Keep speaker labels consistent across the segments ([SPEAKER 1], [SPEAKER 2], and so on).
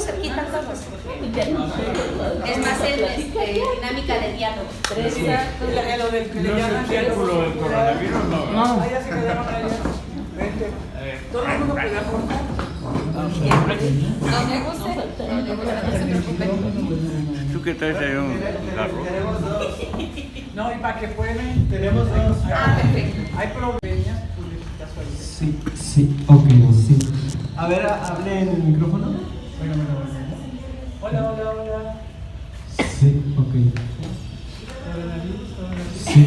[SPEAKER 1] estamos cerquita todos. Es más dinámica de diálogo.
[SPEAKER 2] Lo del que le llaman
[SPEAKER 3] círculo del coronavirus, no.
[SPEAKER 2] Ahí ya se quedaron allá. Vente. Todo el mundo puede aportar.
[SPEAKER 1] Donde guste, no se preocupen.
[SPEAKER 3] ¿Tú qué traes ahí un carro?
[SPEAKER 2] Tenemos dos. No, y para que puedan, tenemos dos.
[SPEAKER 1] Perfecto.
[SPEAKER 2] Hay problemas.
[SPEAKER 4] Sí, ok, sí. A ver, hable en el micrófono.
[SPEAKER 2] Bueno. Hola.
[SPEAKER 4] Sí, ok. Sí.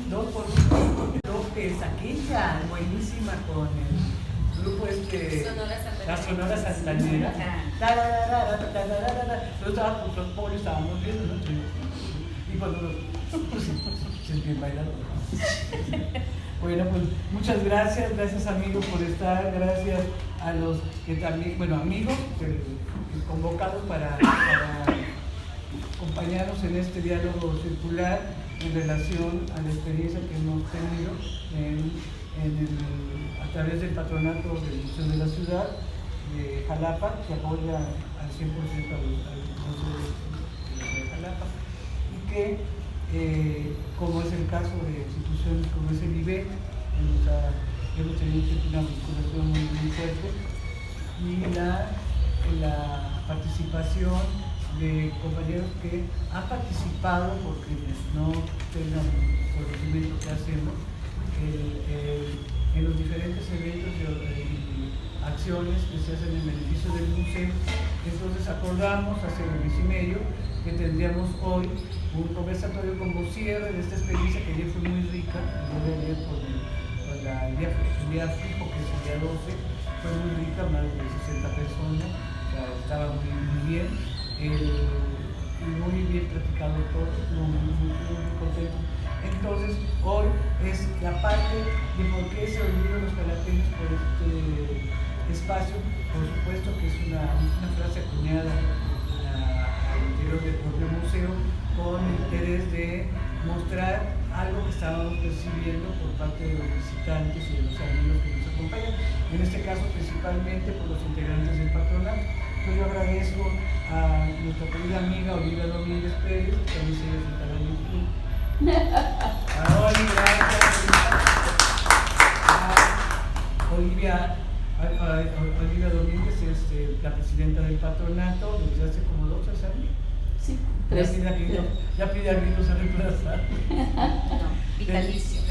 [SPEAKER 2] Dos por López, aquella buenísima con el grupo la Sonora Santanera. Nosotros los pobres estábamos viendo, ¿no? Y cuando se bien bailando. Bueno, pues muchas gracias amigos por estar, gracias a los que también, amigos convocados para acompañarnos en este diálogo circular en relación a la experiencia que hemos tenido a través del patronato del Museo de la Ciudad de Jalapa, que apoya al 100% al Museo de Jalapa, y que como es el caso de instituciones como es el IBEC, hemos tenido una vinculación muy fuerte, y la participación de compañeros que han participado, porque no tengan conocimiento que hacemos, en los diferentes eventos y acciones que se hacen en beneficio del museo. Entonces acordamos hace un mes y medio que tendríamos hoy un conversatorio como cierre de esta experiencia que ayer fue muy rica, el día fijo, que es el día 12, fue muy rica, más de 60 personas, o sea, estaba muy bien, y muy bien platicado todo, muy contento. Entonces, hoy es la parte de por qué se unieron los jalapeños por este espacio. Por supuesto que es una frase acuñada al interior del propio museo, con el interés de mostrar algo que estábamos percibiendo por parte de los visitantes y de los amigos que nos acompañan, en este caso principalmente por los integrantes del patronato. Entonces yo agradezco a nuestra querida amiga Olivia Domínguez Pérez, que también se sentará en YouTube. A Olivia Domínguez es la presidenta del patronato desde hace como 2 o 3 años.
[SPEAKER 1] Sí,
[SPEAKER 2] ya pide a gritos a reemplazar.
[SPEAKER 1] No, vitalicio.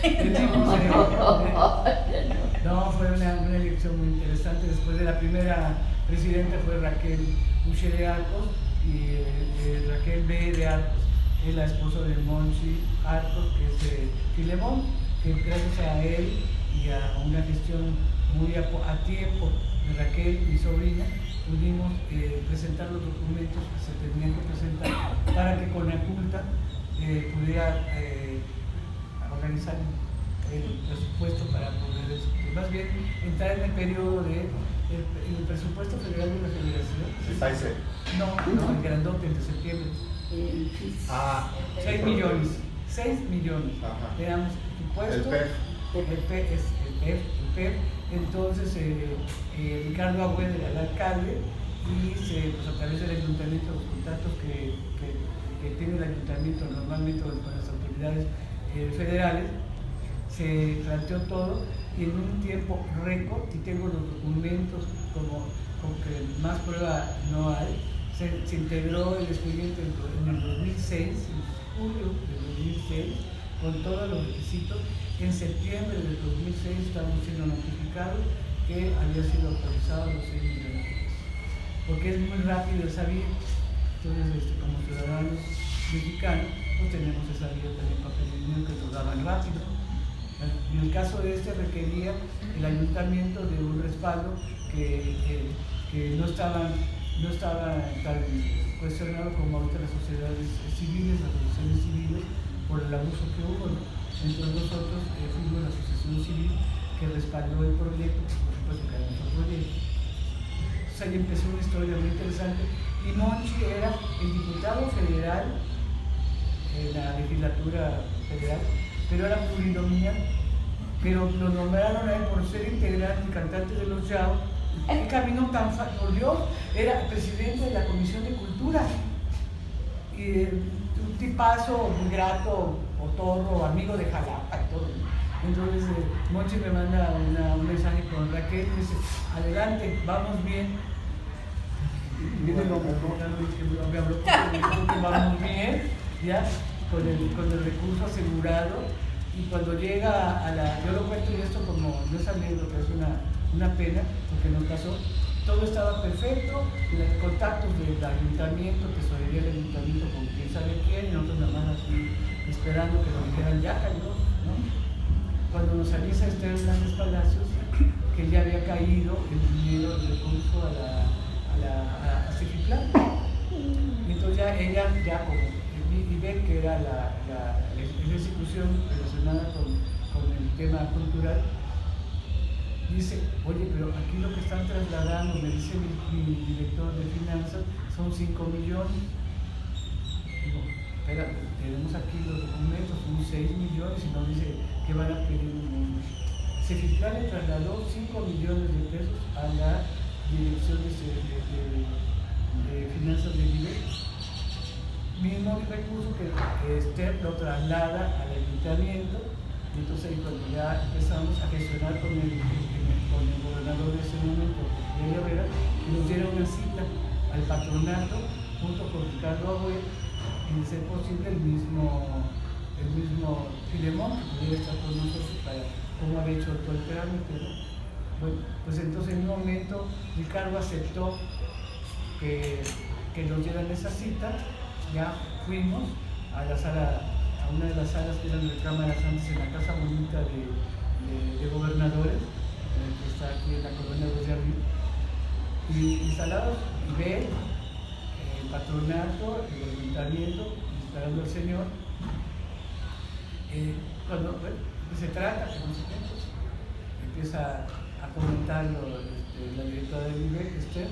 [SPEAKER 2] No, fue una elección muy interesante. Después de la primera presidenta fue Raquel Buche de Arcos, y Raquel B. de Arcos es la esposa de Monchi Arcos, que es Filemón, que gracias a él y a una gestión muy a tiempo de Raquel, mi sobrina, pudimos presentar los documentos que se tenían que presentar para que Conaculta pudiera organizar el presupuesto para poder, más bien, entrar en el periodo de el presupuesto federal de la Federación. No, el grandote, el de septiembre. 6 millones. 6 millones. Teníamos presupuesto. El PEF. Entonces, Ricardo Agüed era el alcalde, y pues a través del ayuntamiento, los contactos que tiene el ayuntamiento normalmente con las autoridades federales, se planteó todo, y en un tiempo récord, y tengo los documentos como que más prueba no hay, se integró el expediente en el 2006, en julio del 2006, con todos los requisitos. En septiembre del 2006 estamos siendo notificados que había sido autorizados los 6 millones, porque es muy rápido esa vía. Entonces, como ciudadanos mexicanos, pues tenemos esa vía también para pedir que nos daban rápido. En el caso de requería el ayuntamiento de un respaldo que no estaba tan cuestionado como ahorita las sociedades civiles, las asociaciones civiles, por el abuso que hubo, ¿no? Entonces nosotros fuimos la asociación civil que respaldó el proyecto, por supuesto que era nuestro proyecto. Entonces ahí empezó una historia muy interesante, y Monchi era el diputado federal en la legislatura federal, pero era plurinominal, pero lo nombraron a él por ser integrante y cantante de los Yao, qué camino tan fácil. Por Dios, era presidente de la Comisión de Cultura. Y un tipazo muy grato, otorro, amigo de Jalapa y todo. Entonces Monchi me manda un mensaje con Raquel y dice, adelante, vamos bien. Y viene lo mejor, me habló que vamos bien, ya, con el recurso asegurado. Y cuando llega a la, yo lo cuento y esto como no es anécdota, es una pena, porque no pasó. Todo estaba perfecto, los contactos del ayuntamiento, tesorería del ayuntamiento con quién sabe quién, y nosotros nada más así esperando que nos dijeran ya cayó, ¿no? Cuando nos avisa Esther Hernández Palacios que ya había caído el dinero, el recurso a Cefitlán. Y entonces ya ella, ya como, y ve que era la institución relacionada con el tema cultural, dice, oye, pero aquí lo que están trasladando, me dice mi director de finanzas, son 5 millones. Digo, espera, tenemos aquí los documentos, son 6 millones, y nos dice que van a pedir un mundo. Cefitlán le trasladó 5 millones de pesos a la dirección de finanzas de IBE. Mismo recurso que Esther lo traslada al ayuntamiento. Y entonces ahí cuando ya empezamos a gestionar con el gobernador de ese momento, de Herrera, y nos dieron una cita al patronato junto con Ricardo Abuel, y de ser posible el mismo Filemón, que pudiera estar con nosotros para cómo había hecho todo el trámite, ¿no? Bueno, pues entonces en un momento Ricardo aceptó que nos dieran esa cita, ya fuimos a la sala, a una de las salas que eran de cámaras antes en la Casa Bonita de Gobernadores, que está aquí en la colonia de Arriba, y instalados, y ver el patronato, el ayuntamiento, instalando al señor. Cuando se trata, que no sé qué, pues, empieza a comentarlo la directora del IBE, Esther,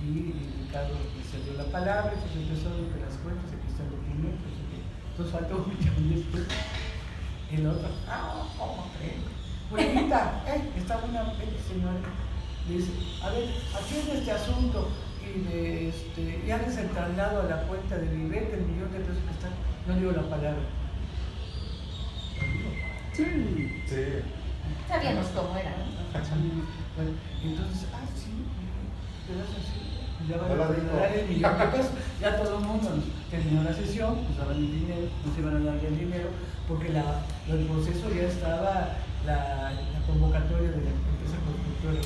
[SPEAKER 2] y Ricardo se dio la palabra, entonces empezó a ver las cuentas, aquí está el documento, entonces faltó un millón después. Y el otro, ¿cómo creen? Buenita, está una señora, le dice, a ver, aquí es este asunto, y haces el traslado a la cuenta del IBE, del millón de pesos que está, no dio la palabra.
[SPEAKER 5] Sí.
[SPEAKER 1] Sabíamos cómo era, ¿no?
[SPEAKER 2] Bueno, entonces, sí, te das así. Ya van a dar el millón de pesos, ya todo el mundo terminó la sesión, nos daban el dinero, nos iban a dar ya el dinero, porque el proceso ya estaba, la convocatoria de la empresa constructora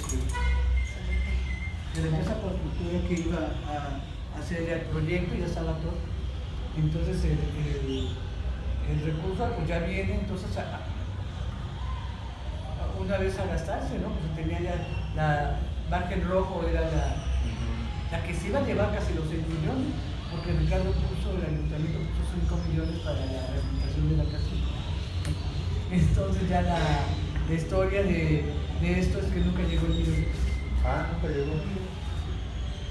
[SPEAKER 2] que iba a hacer el proyecto, ya estaba todo. Entonces el recurso pues ya viene, entonces una vez a gastarse, ¿no? Pues tenía ya la margen rojo, era la que se iba a llevar casi los 6 millones, porque Ricardo el ayuntamiento puso 5 millones para la rehabilitación de la casita. Entonces ya la historia de esto es que nunca llegó el millón.
[SPEAKER 5] Nunca llegó.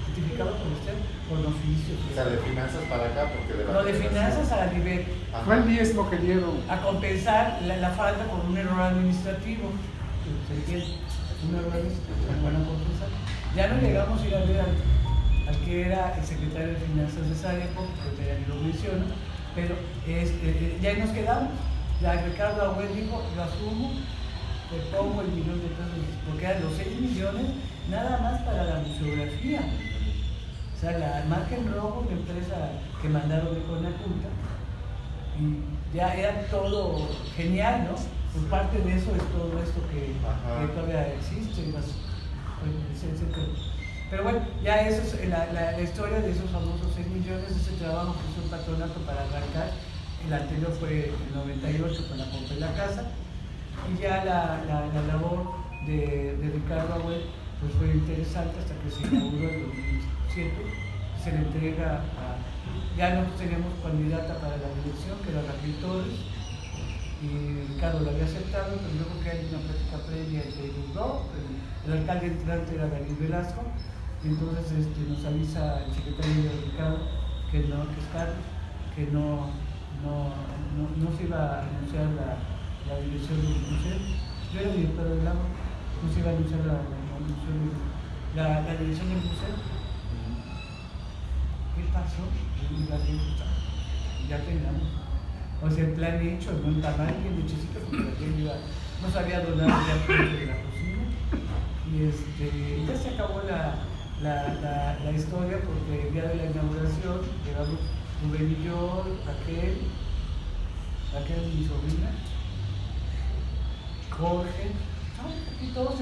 [SPEAKER 2] Certificado por usted, por oficio.
[SPEAKER 5] O sea, de finanzas para acá, porque
[SPEAKER 2] No, de finanzas a la nivel.
[SPEAKER 6] Fue el diezmo que dieron.
[SPEAKER 2] A compensar la falta por un error administrativo. ¿Se entiende? Un error administrativo, van a compensar. Ya no llegamos a ir a ver al que era el secretario de Finanzas de esa época, que ya ni lo menciono, pero ya ahí nos quedamos. Ya Ricardo Abuel dijo, lo asumo, te pongo el millón de pesos, porque eran los 6 millones nada más para la museografía. O sea, la margen rojo, la empresa que mandaron de Conaculta, y ya era todo genial, ¿no? Pues parte de eso es todo esto que todavía existe. Pero bueno, ya eso es la historia de esos famosos 6 millones, ese trabajo que hizo un patronato para arrancar. El anterior fue el 98 con la compra de la casa, y ya la labor de Ricardo Abuel pues fue interesante hasta que se inauguró en 2007, se le entrega ya nosotros teníamos candidata para la dirección, que era Raquel Torres, y Ricardo la había aceptado, pero luego que hay una práctica previa entre los dos, el alcalde entrante era David Velasco, y entonces nos avisa el secretario de Ricardo, que es Carlos, que no se iba a anunciar la dirección del museo. Yo era director del lago, no se iba a anunciar la dirección la dirección del museo. ¿Qué pasó? Ya terminamos. O sea, el plan hecho, no el tamaño, el hechecito, porque la gente no sabía donar ya dentro de la cocina. Y ya se acabó la historia porque el día de la inauguración llegamos Rubén y yo, Raquel, mi sobrina, Jorge, aquí todos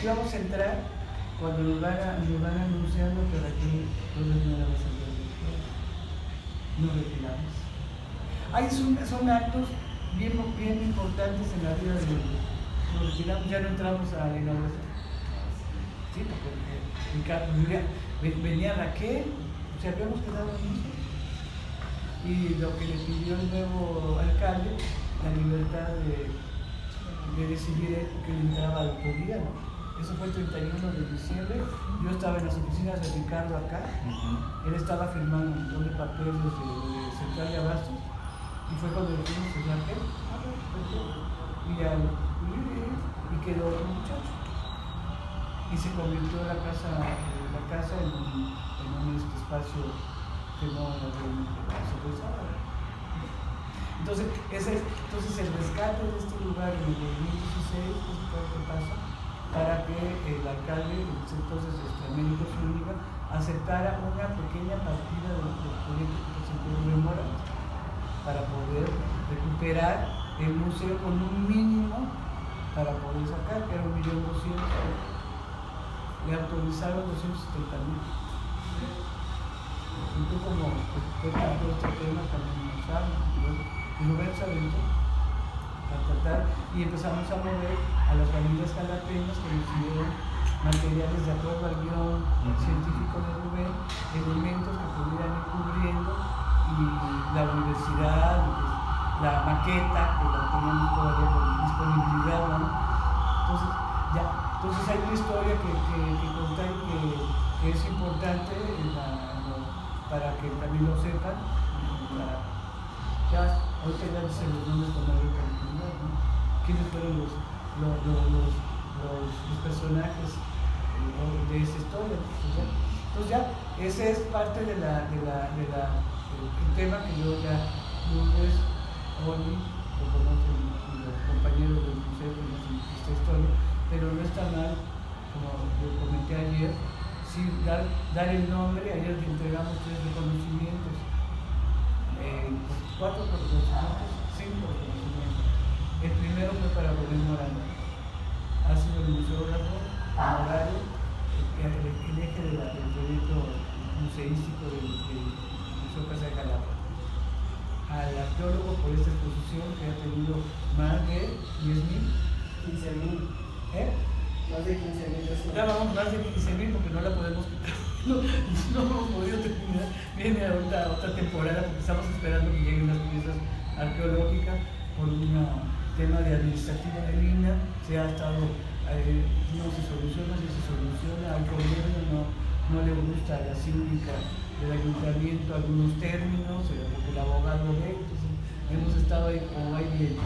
[SPEAKER 2] íbamos a entrar cuando nos van anunciando que Raquel no era la salida de la nos retiramos. Son actos bien importantes en la vida de nos retiramos, ya no entramos a la inauguración. Sí, porque venía Raquel, o sea, habíamos quedado en eso. Y lo que le pidió el nuevo alcalde, la libertad de decidir él, porque él entraba al gobierno. Eso fue el 31 de diciembre. Yo estaba en las oficinas de Ricardo acá. Él estaba firmando un montón de papeles de Central de Abastos. Y fue cuando le fuimos a Raquel. Y quedó otro muchacho. Y se convirtió la casa en un espacio que no se pensaba. Entonces el rescate de este lugar en el 2016, que fue lo que pasa, para que el alcalde, entonces Américo Zúñiga, aceptara una pequeña partida del proyecto que presentó Rubén Morante, para poder recuperar el museo con un mínimo para poder sacar, que era 1.200.000. Le autorizaron 270.000. Y tú como experto en este tema también lo sabes, y Rubén se aventó a tratar y empezamos a mover a las familias jalapeñas que nos dieron materiales de acuerdo al guión científico de Rubén, elementos que pudieran ir cubriendo y la universidad, la maqueta que la teníamos todavía con disponibilidad, ¿no? Entonces hay una historia que contar que es importante para que también lo sepan. Ahorita ya se los nombres con mayor tranquilidad, ¿no? ¿Quiénes fueron los personajes de esa historia? Entonces ya, ese es parte del tema que yo ya Lourdes, Oli, lo conocen los compañeros del museo que conocen esta historia, pero no está mal, como lo comenté ayer, sí, dar el nombre. Ayer le entregamos 3 reconocimientos, 4 reconocimientos, 5 reconocimientos. El primero fue para Rubén Morante, ha sido el museógrafo honorario, el eje del proyecto museístico del Museo Casa de Jalapa. Al arqueólogo por esta exposición que ha tenido más de 10.000.
[SPEAKER 7] 15.000. Más de 15.000.
[SPEAKER 2] Ya vamos más de 15.000 porque no la podemos quitar. No hemos podido terminar. Viene ahorita otra temporada porque estamos esperando que lleguen las piezas arqueológicas por un tema de administrativo de Lina. Se ha estado, no se soluciona, al gobierno no le gusta a la síndica del ayuntamiento algunos términos, porque el abogado ve, entonces hemos estado ahí como va y viene.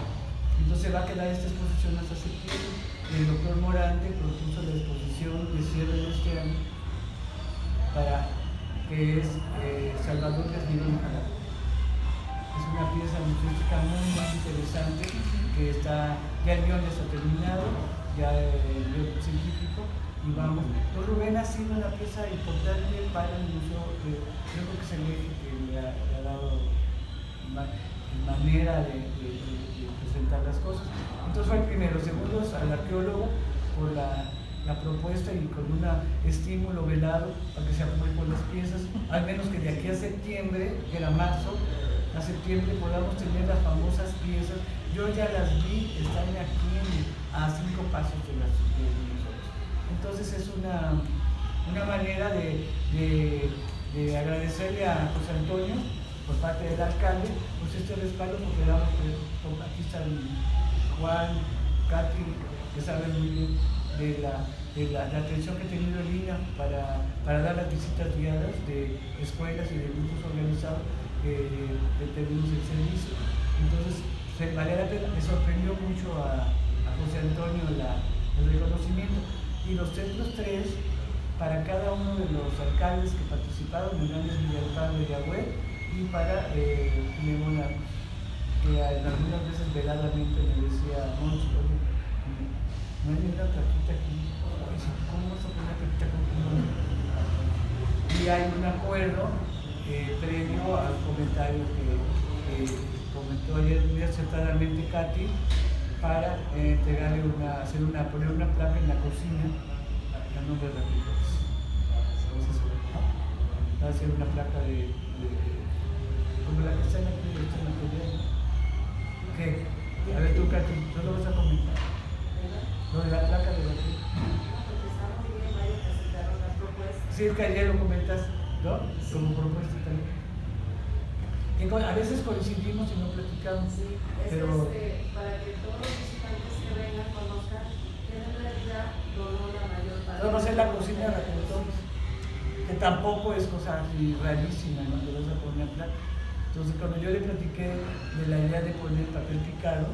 [SPEAKER 2] Entonces va a quedar esta exposición hasta septiembre. El doctor Morante propuso la exposición de cierre de este año que es Salvador Desnidón Jalapa. Es una pieza museística muy interesante que está, ya el guión ya está terminado, ya el guión científico, y vamos. Entonces Rubén ha sido una pieza importante para el museo, creo que es el eje que le ha dado manera de presentar las cosas. Entonces fue el primero. Segundo, al arqueólogo por la propuesta y con un estímulo velado para que se apure con las piezas, al menos que de aquí a septiembre, que era marzo, a septiembre podamos tener las famosas piezas. Yo ya las vi, están aquí a 5 pasos de nosotros. Entonces es una manera de agradecerle a José Antonio por parte del alcalde, pues este respaldo, porque damos, aquí están Juan, Katy, que saben muy bien de la atención que ha tenido el INA para dar las visitas guiadas de escuelas y de grupos organizados que tenemos el servicio. Entonces, valía la pena, me sorprendió mucho a José Antonio el reconocimiento. Y los otros 3 para cada uno de los alcaldes que participaron, Hernández Villalpando y Yagüe, y para Memonar, que algunas veces veladamente me decía, Moncho, oye, no hay una plaquita aquí, ¿cómo vas a poner una plaquita con tu nombre? Y hay un acuerdo previo al comentario que comentó ayer muy acertadamente Katy, para entregarle poner una placa en la cocina a nombre de Raquel Torres. Va a ser una placa como la que está en aquí, ¿qué? A ver tú, Katy, ¿no lo vas a comentar? Lo de la placa de Raquel. Sí, es que ayer lo comentas, ¿no? Como propuesta también. A veces coincidimos y no platicamos,
[SPEAKER 1] Sí,
[SPEAKER 2] pero...
[SPEAKER 1] para que todos los visitantes que vengan conozcan que en realidad donó la mayor parte.
[SPEAKER 2] No va a ser la cocina de Raquel Torres, que tampoco es cosa así rarísima, ¿no? Le vas a poner placa. Entonces, cuando yo le platiqué de la idea de poner papel picado,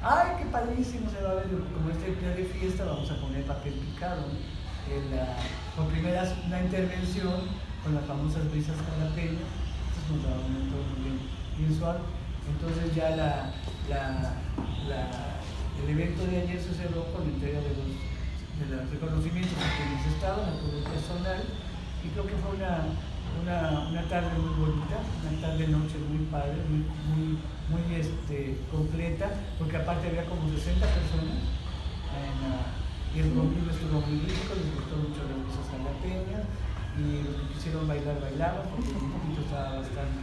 [SPEAKER 2] ¡ay, qué padrísimo se va a ver! Como este día de fiesta, vamos a poner papel picado, ¿no? Por primera vez una intervención con las famosas brisas jalapeñas. Nos da un entorno bien suave. Entonces ya el evento de ayer se cerró con la entrega de los reconocimientos a quienes estaban, a todo el personal, y creo que fue una tarde muy bonita, una tarde-noche muy padre, muy completa, porque aparte había como 60 personas y el convivio estuvo muy rico, les gustó mucho las brisas jalapeñas, y los que quisieron bailar, bailaban, porque un poquito estaba bastante.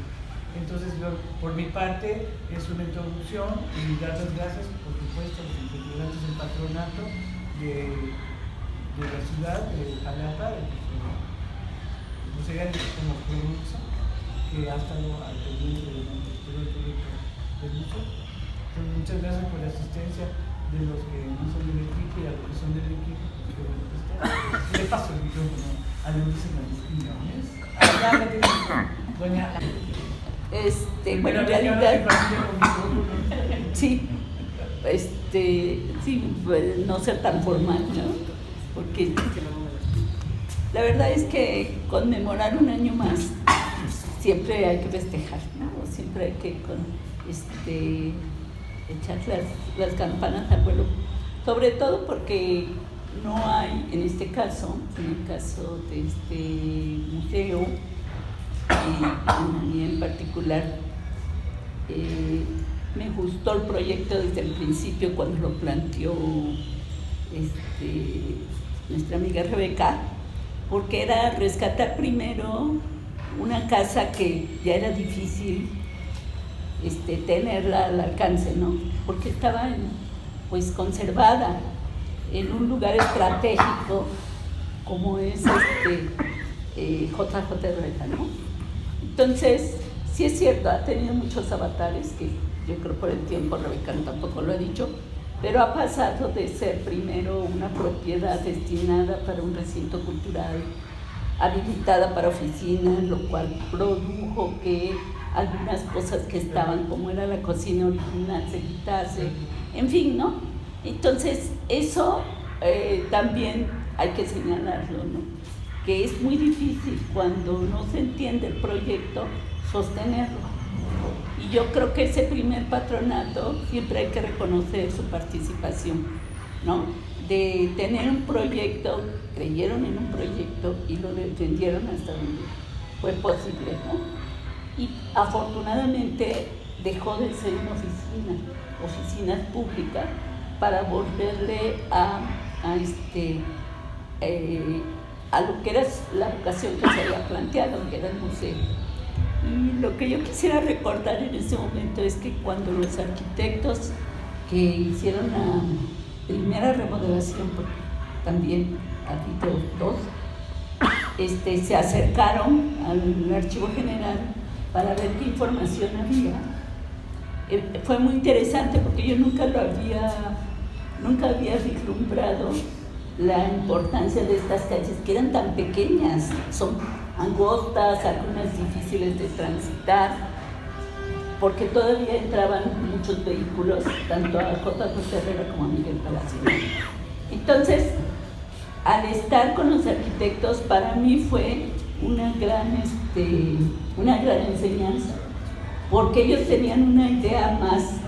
[SPEAKER 2] Entonces, yo, por mi parte, es una introducción y dar las gracias, por supuesto, a los integrantes del patronato de la ciudad de Jalapa, José Gálvez como producto, que ha estado al pendiente de todo el proyecto de lucha. Entonces, muchas gracias por la asistencia de los que no son del equipo y a los que son del equipo. Le paso el micrófono a Luis en las opiniones. Doña.
[SPEAKER 8] Bueno, en realidad, sí, no ser tan formal, ¿no? Porque la verdad es que conmemorar un año más siempre hay que festejar, ¿no? Siempre hay que echar las campanas al vuelo, sobre todo porque no hay, en el caso de este museo, a mí en particular, me gustó el proyecto desde el principio cuando lo planteó nuestra amiga Rebeca, porque era rescatar primero una casa que ya era difícil tenerla al alcance, ¿no? Porque estaba pues conservada en un lugar estratégico como es JJ Herrera, ¿no? Entonces, sí es cierto, ha tenido muchos avatares, que yo creo por el tiempo Rebeca tampoco lo ha dicho, pero ha pasado de ser primero una propiedad destinada para un recinto cultural, habilitada para oficinas, lo cual produjo que algunas cosas que estaban, como era la cocina original, se quitase, en fin, ¿no? Entonces, eso también hay que señalarlo, ¿no? Que es muy difícil cuando no se entiende el proyecto sostenerlo. Y yo creo que ese primer patronato siempre hay que reconocer su participación, ¿no? De tener un proyecto, creyeron en un proyecto y lo defendieron hasta donde fue posible, ¿no? Y afortunadamente dejó de ser una oficina pública, para volverle a lo que era la vocación que se había planteado, que era el museo. Y lo que yo quisiera recordar en ese momento es que cuando los arquitectos que hicieron la primera remodelación, porque también ha habido dos, se acercaron al Archivo General para ver qué información había. Fue muy interesante porque yo nunca había vislumbrado la importancia de estas calles, que eran tan pequeñas, son angostas, algunas difíciles de transitar, porque todavía entraban muchos vehículos, tanto a JJ Herrera como a Miguel Palacio. Entonces, al estar con los arquitectos para mí fue una gran enseñanza, porque ellos tenían una idea más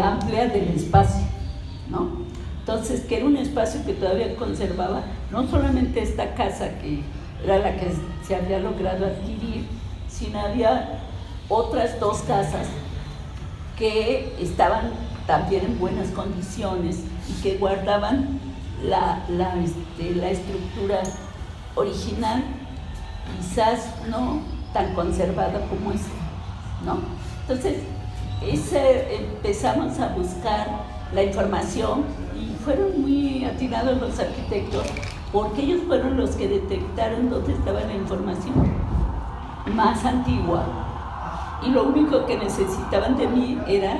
[SPEAKER 8] amplia del espacio, ¿no? Entonces, que era un espacio que todavía conservaba no solamente esta casa que era la que se había logrado adquirir, sino había otras 2 casas que estaban también en buenas condiciones y que guardaban la estructura original, quizás no tan conservada como esta, ¿no? Entonces, empezamos a buscar la información y fueron muy atinados los arquitectos, porque ellos fueron los que detectaron dónde estaba la información más antigua, y lo único que necesitaban de mí era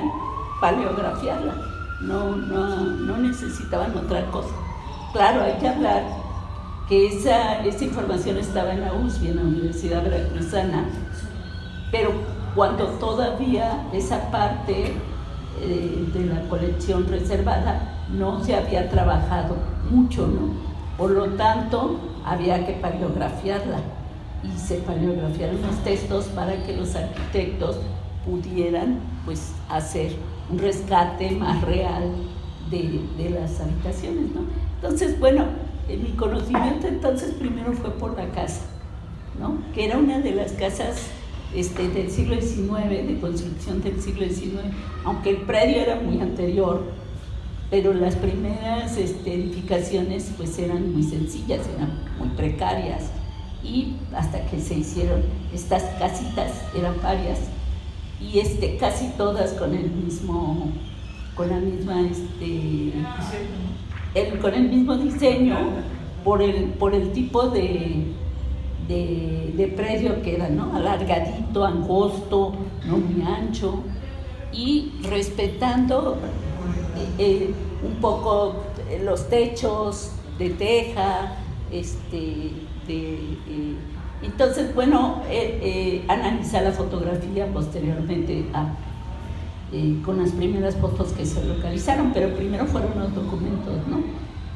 [SPEAKER 8] paleografiarla, no necesitaban otra cosa. Claro, hay que hablar que esa información estaba en la USBI, en la Universidad Veracruzana, pero cuando todavía esa parte de la colección reservada no se había trabajado mucho, ¿no? Por lo tanto, había que paleografiarla, y se paleografiaron los textos para que los arquitectos pudieran, pues, hacer un rescate más real de las habitaciones, ¿no? Entonces, bueno, mi conocimiento entonces primero fue por la casa, ¿no? Que era una de las casas del siglo XIX, de construcción del siglo XIX, aunque el predio era muy anterior, pero las primeras edificaciones pues eran muy sencillas, eran muy precarias, y hasta que se hicieron estas casitas, eran varias, y casi todas con el mismo diseño, por el tipo de predio que era, ¿no? Alargadito, angosto, no muy ancho, y respetando un poco los techos de teja, entonces, bueno, analizar la fotografía posteriormente con las primeras fotos que se localizaron, pero primero fueron los documentos, ¿no?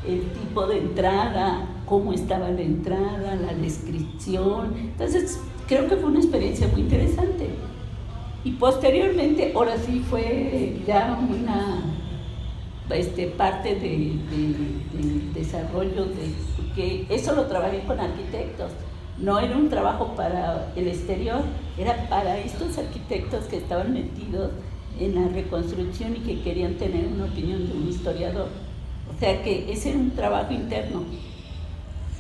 [SPEAKER 8] El tipo de entrada, cómo estaba la entrada, la descripción. Entonces, creo que fue una experiencia muy interesante. Y posteriormente, ahora sí fue ya una parte del desarrollo, porque eso lo trabajé con arquitectos. No era un trabajo para el exterior, era para estos arquitectos que estaban metidos en la reconstrucción y que querían tener una opinión de un historiador. O sea que ese era un trabajo interno.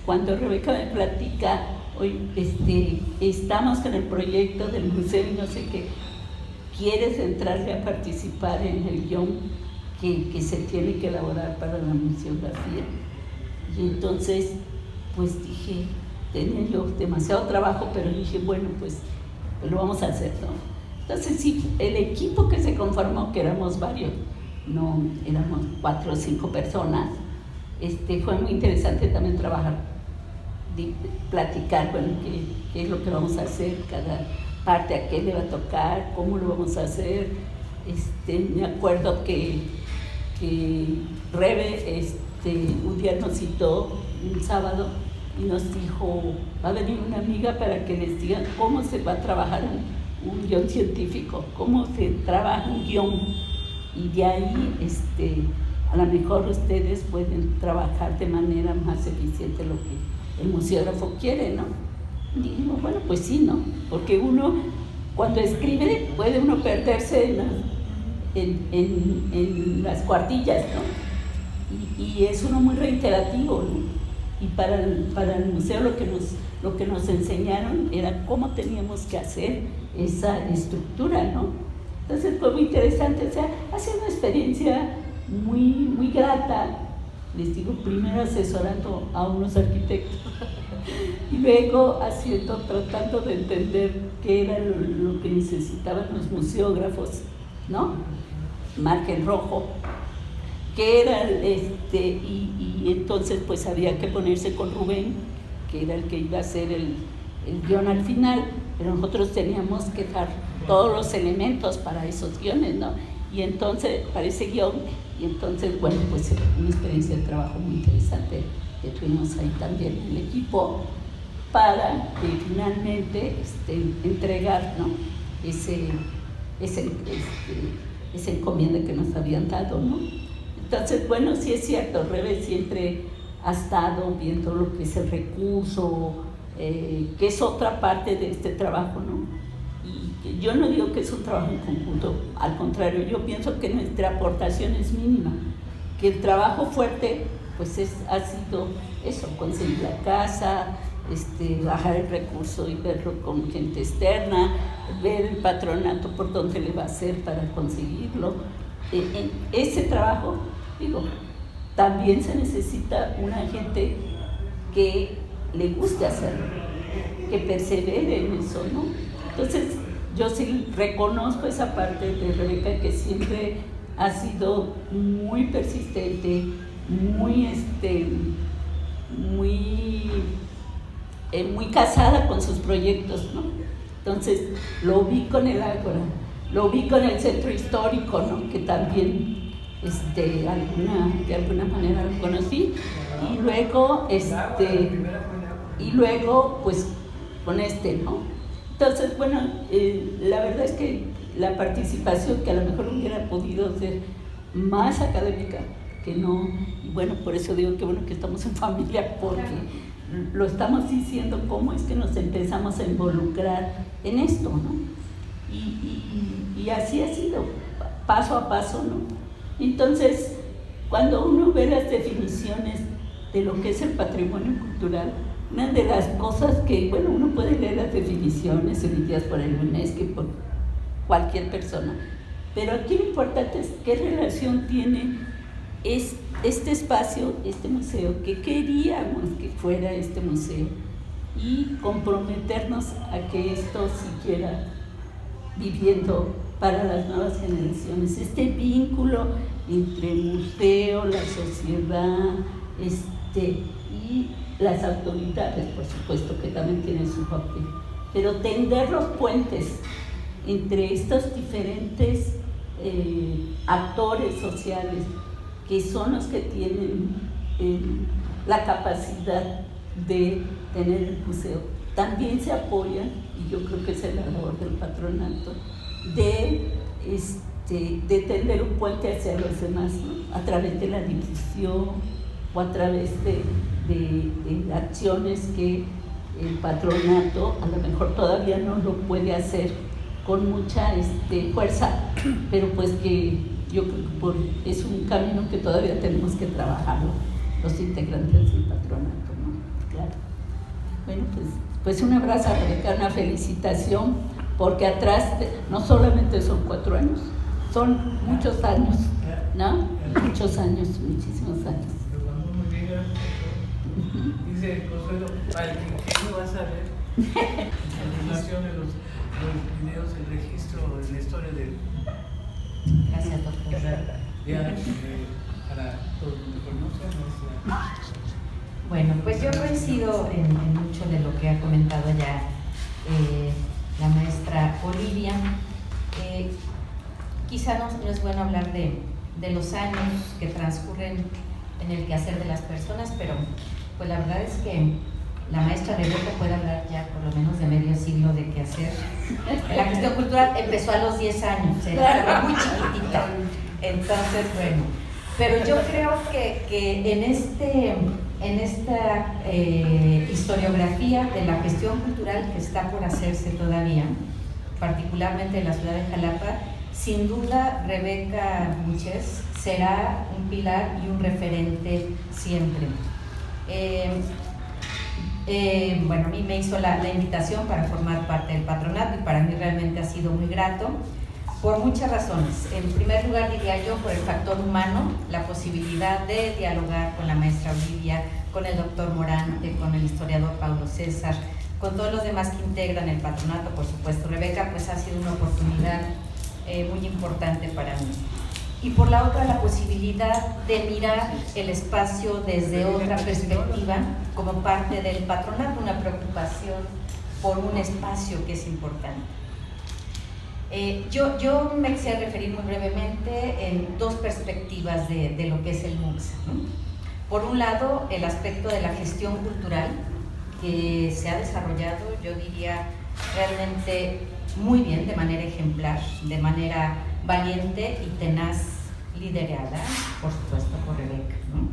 [SPEAKER 8] Cuando Rebeca me platica, hoy estamos con el proyecto del museo y no sé qué, ¿quieres entrarle a participar en el guión que se tiene que elaborar para la museografía? Y entonces, pues dije, tenía yo demasiado trabajo, pero dije, bueno, pues lo vamos a hacer, ¿no? Entonces sí, el equipo que se conformó, que éramos varios, no éramos 4 o 5 personas, fue muy interesante también trabajar, platicar, bueno, qué es lo que vamos a hacer, cada parte, a qué le va a tocar, cómo lo vamos a hacer. Me acuerdo que Rebe un día nos citó un sábado y nos dijo, va a venir una amiga para que les digan cómo se va a trabajar un guión científico, cómo se trabaja un guión, y de ahí a lo mejor ustedes pueden trabajar de manera más eficiente lo que el museógrafo quiere, ¿no? Y dijimos, bueno, pues sí, ¿no? Porque uno cuando escribe puede uno perderse en las cuartillas, ¿no? Y es uno muy reiterativo, ¿no? Y para el museo lo que nos enseñaron era cómo teníamos que hacer esa estructura, ¿no? Entonces fue muy interesante, o sea, ha sido una experiencia muy, muy grata. Les digo, primero asesorando a unos arquitectos y luego tratando de entender qué era lo que necesitaban los museógrafos, ¿no? Marca en rojo, que era y entonces pues había que ponerse con Rubén, que era el que iba a hacer el guión al final, pero nosotros teníamos que dar todos los elementos para esos guiones, ¿no? Y entonces, para ese guión, y entonces, bueno, pues una experiencia de trabajo muy interesante que tuvimos ahí también en el equipo para finalmente entregar, ¿no? esa encomienda que nos habían dado, ¿no? Entonces, bueno, sí es cierto, Rebe siempre ha estado viendo lo que es el recurso, que es otra parte de este trabajo, ¿no? Y yo no digo que es un trabajo en conjunto, al contrario, yo pienso que nuestra aportación es mínima, que el trabajo fuerte, pues ha sido eso, conseguir la casa, bajar el recurso y verlo con gente externa, ver el patronato por dónde le va a hacer para conseguirlo. En ese trabajo, digo, también se necesita una gente que le guste hacerlo, que persevere en eso, ¿no? Entonces, yo sí reconozco esa parte de Rebeca, que siempre ha sido muy persistente, muy casada con sus proyectos, ¿no? Entonces, lo vi con el Ágora, lo vi con el centro histórico, ¿no? Que también de alguna manera lo conocí, y luego pues con ¿no? Entonces, bueno, la verdad es que la participación, que a lo mejor hubiera podido ser más académica, que no, y bueno, por eso digo que bueno que estamos en familia, porque lo estamos diciendo cómo es que nos empezamos a involucrar en esto, ¿no? Y así ha sido, paso a paso, ¿no? Entonces, cuando uno ve las definiciones de lo que es el patrimonio cultural, una de las cosas que, bueno, uno puede leer las definiciones emitidas por el UNESCO y por cualquier persona, pero aquí lo importante es qué relación tiene este espacio, este museo, que queríamos que fuera este museo, y comprometernos a que esto siguiera viviendo para las nuevas generaciones. Este vínculo entre el museo, la sociedad, y las autoridades, por supuesto, que también tienen su papel, pero tender los puentes entre estos diferentes actores sociales, que son los que tienen la capacidad de tener el museo. También se apoyan, y yo creo que es la labor del patronato, de tender un puente hacia los demás, ¿no? A través de la difusión o a través de acciones que el patronato a lo mejor todavía no lo puede hacer con mucha fuerza, pero pues que yo creo que es un camino que todavía tenemos que trabajarlo los integrantes del patronato, ¿no? Claro. Bueno, pues un abrazo a Rebeca, una felicitación, porque atrás no solamente son 4 años, son muchos años, ¿no? Muchos años, muchísimos años.
[SPEAKER 2] Dice Consuelo, para el quinquenio vas a ver a continuación de los videos, el registro de la historia del...
[SPEAKER 9] Gracias, doctor.
[SPEAKER 2] Para todo el mundo conoce.
[SPEAKER 9] Bueno, pues yo coincido en mucho de lo que ha comentado ya la maestra Olivia. Quizá no es bueno hablar de los años que transcurren en el quehacer de las personas, pero pues la verdad es que la maestra Rebeca puede hablar ya por lo menos de medio siglo de quehacer. La cuestión cultural empezó a los 10 años, era muy chiquitita. Entonces, bueno, pero yo creo que en esta historiografía de la gestión cultural que está por hacerse todavía, particularmente en la ciudad de Jalapa, sin duda Rebeca Buches será un pilar y un referente siempre. Bueno, a mí me hizo la invitación para formar parte del patronato, y para mí realmente ha sido muy grato por muchas razones. En primer lugar, diría yo, por el factor humano, la posibilidad de dialogar con la maestra Olivia, con el doctor Morante, con el historiador Paulo César, con todos los demás que integran el patronato, por supuesto. Rebeca, pues ha sido una oportunidad muy importante para mí. Y por la otra, la posibilidad de mirar el espacio desde otra perspectiva, como parte del patronato, una preocupación por un espacio que es importante. Yo me quisiera referir muy brevemente en dos perspectivas de lo que es el MUCSA, ¿no? Por un lado, el aspecto de la gestión cultural, que se ha desarrollado, yo diría, realmente muy bien, de manera ejemplar, de manera valiente y tenaz, liderada, por supuesto, por Rebeca, ¿no?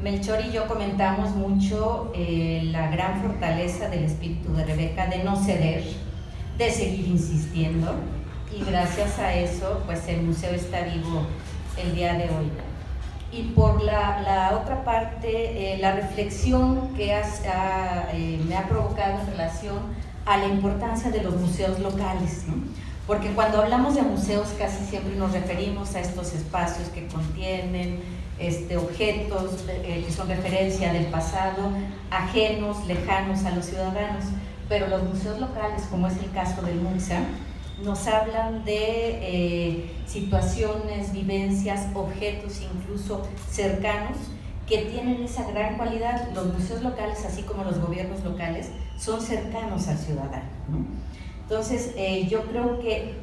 [SPEAKER 9] Melchor y yo comentamos mucho la gran fortaleza del espíritu de Rebeca de no ceder, de seguir insistiendo, y gracias a eso, pues el museo está vivo el día de hoy. Y por la otra parte, la reflexión que me ha provocado en relación a la importancia de los museos locales, ¿no? Porque cuando hablamos de museos casi siempre nos referimos a estos espacios que contienen objetos que son referencia del pasado, ajenos, lejanos a los ciudadanos, pero los museos locales, como es el caso del MUCSA, nos hablan de situaciones, vivencias, objetos incluso cercanos que tienen esa gran cualidad. Los museos locales, así como los gobiernos locales, son cercanos al ciudadano, ¿no? Entonces, yo creo que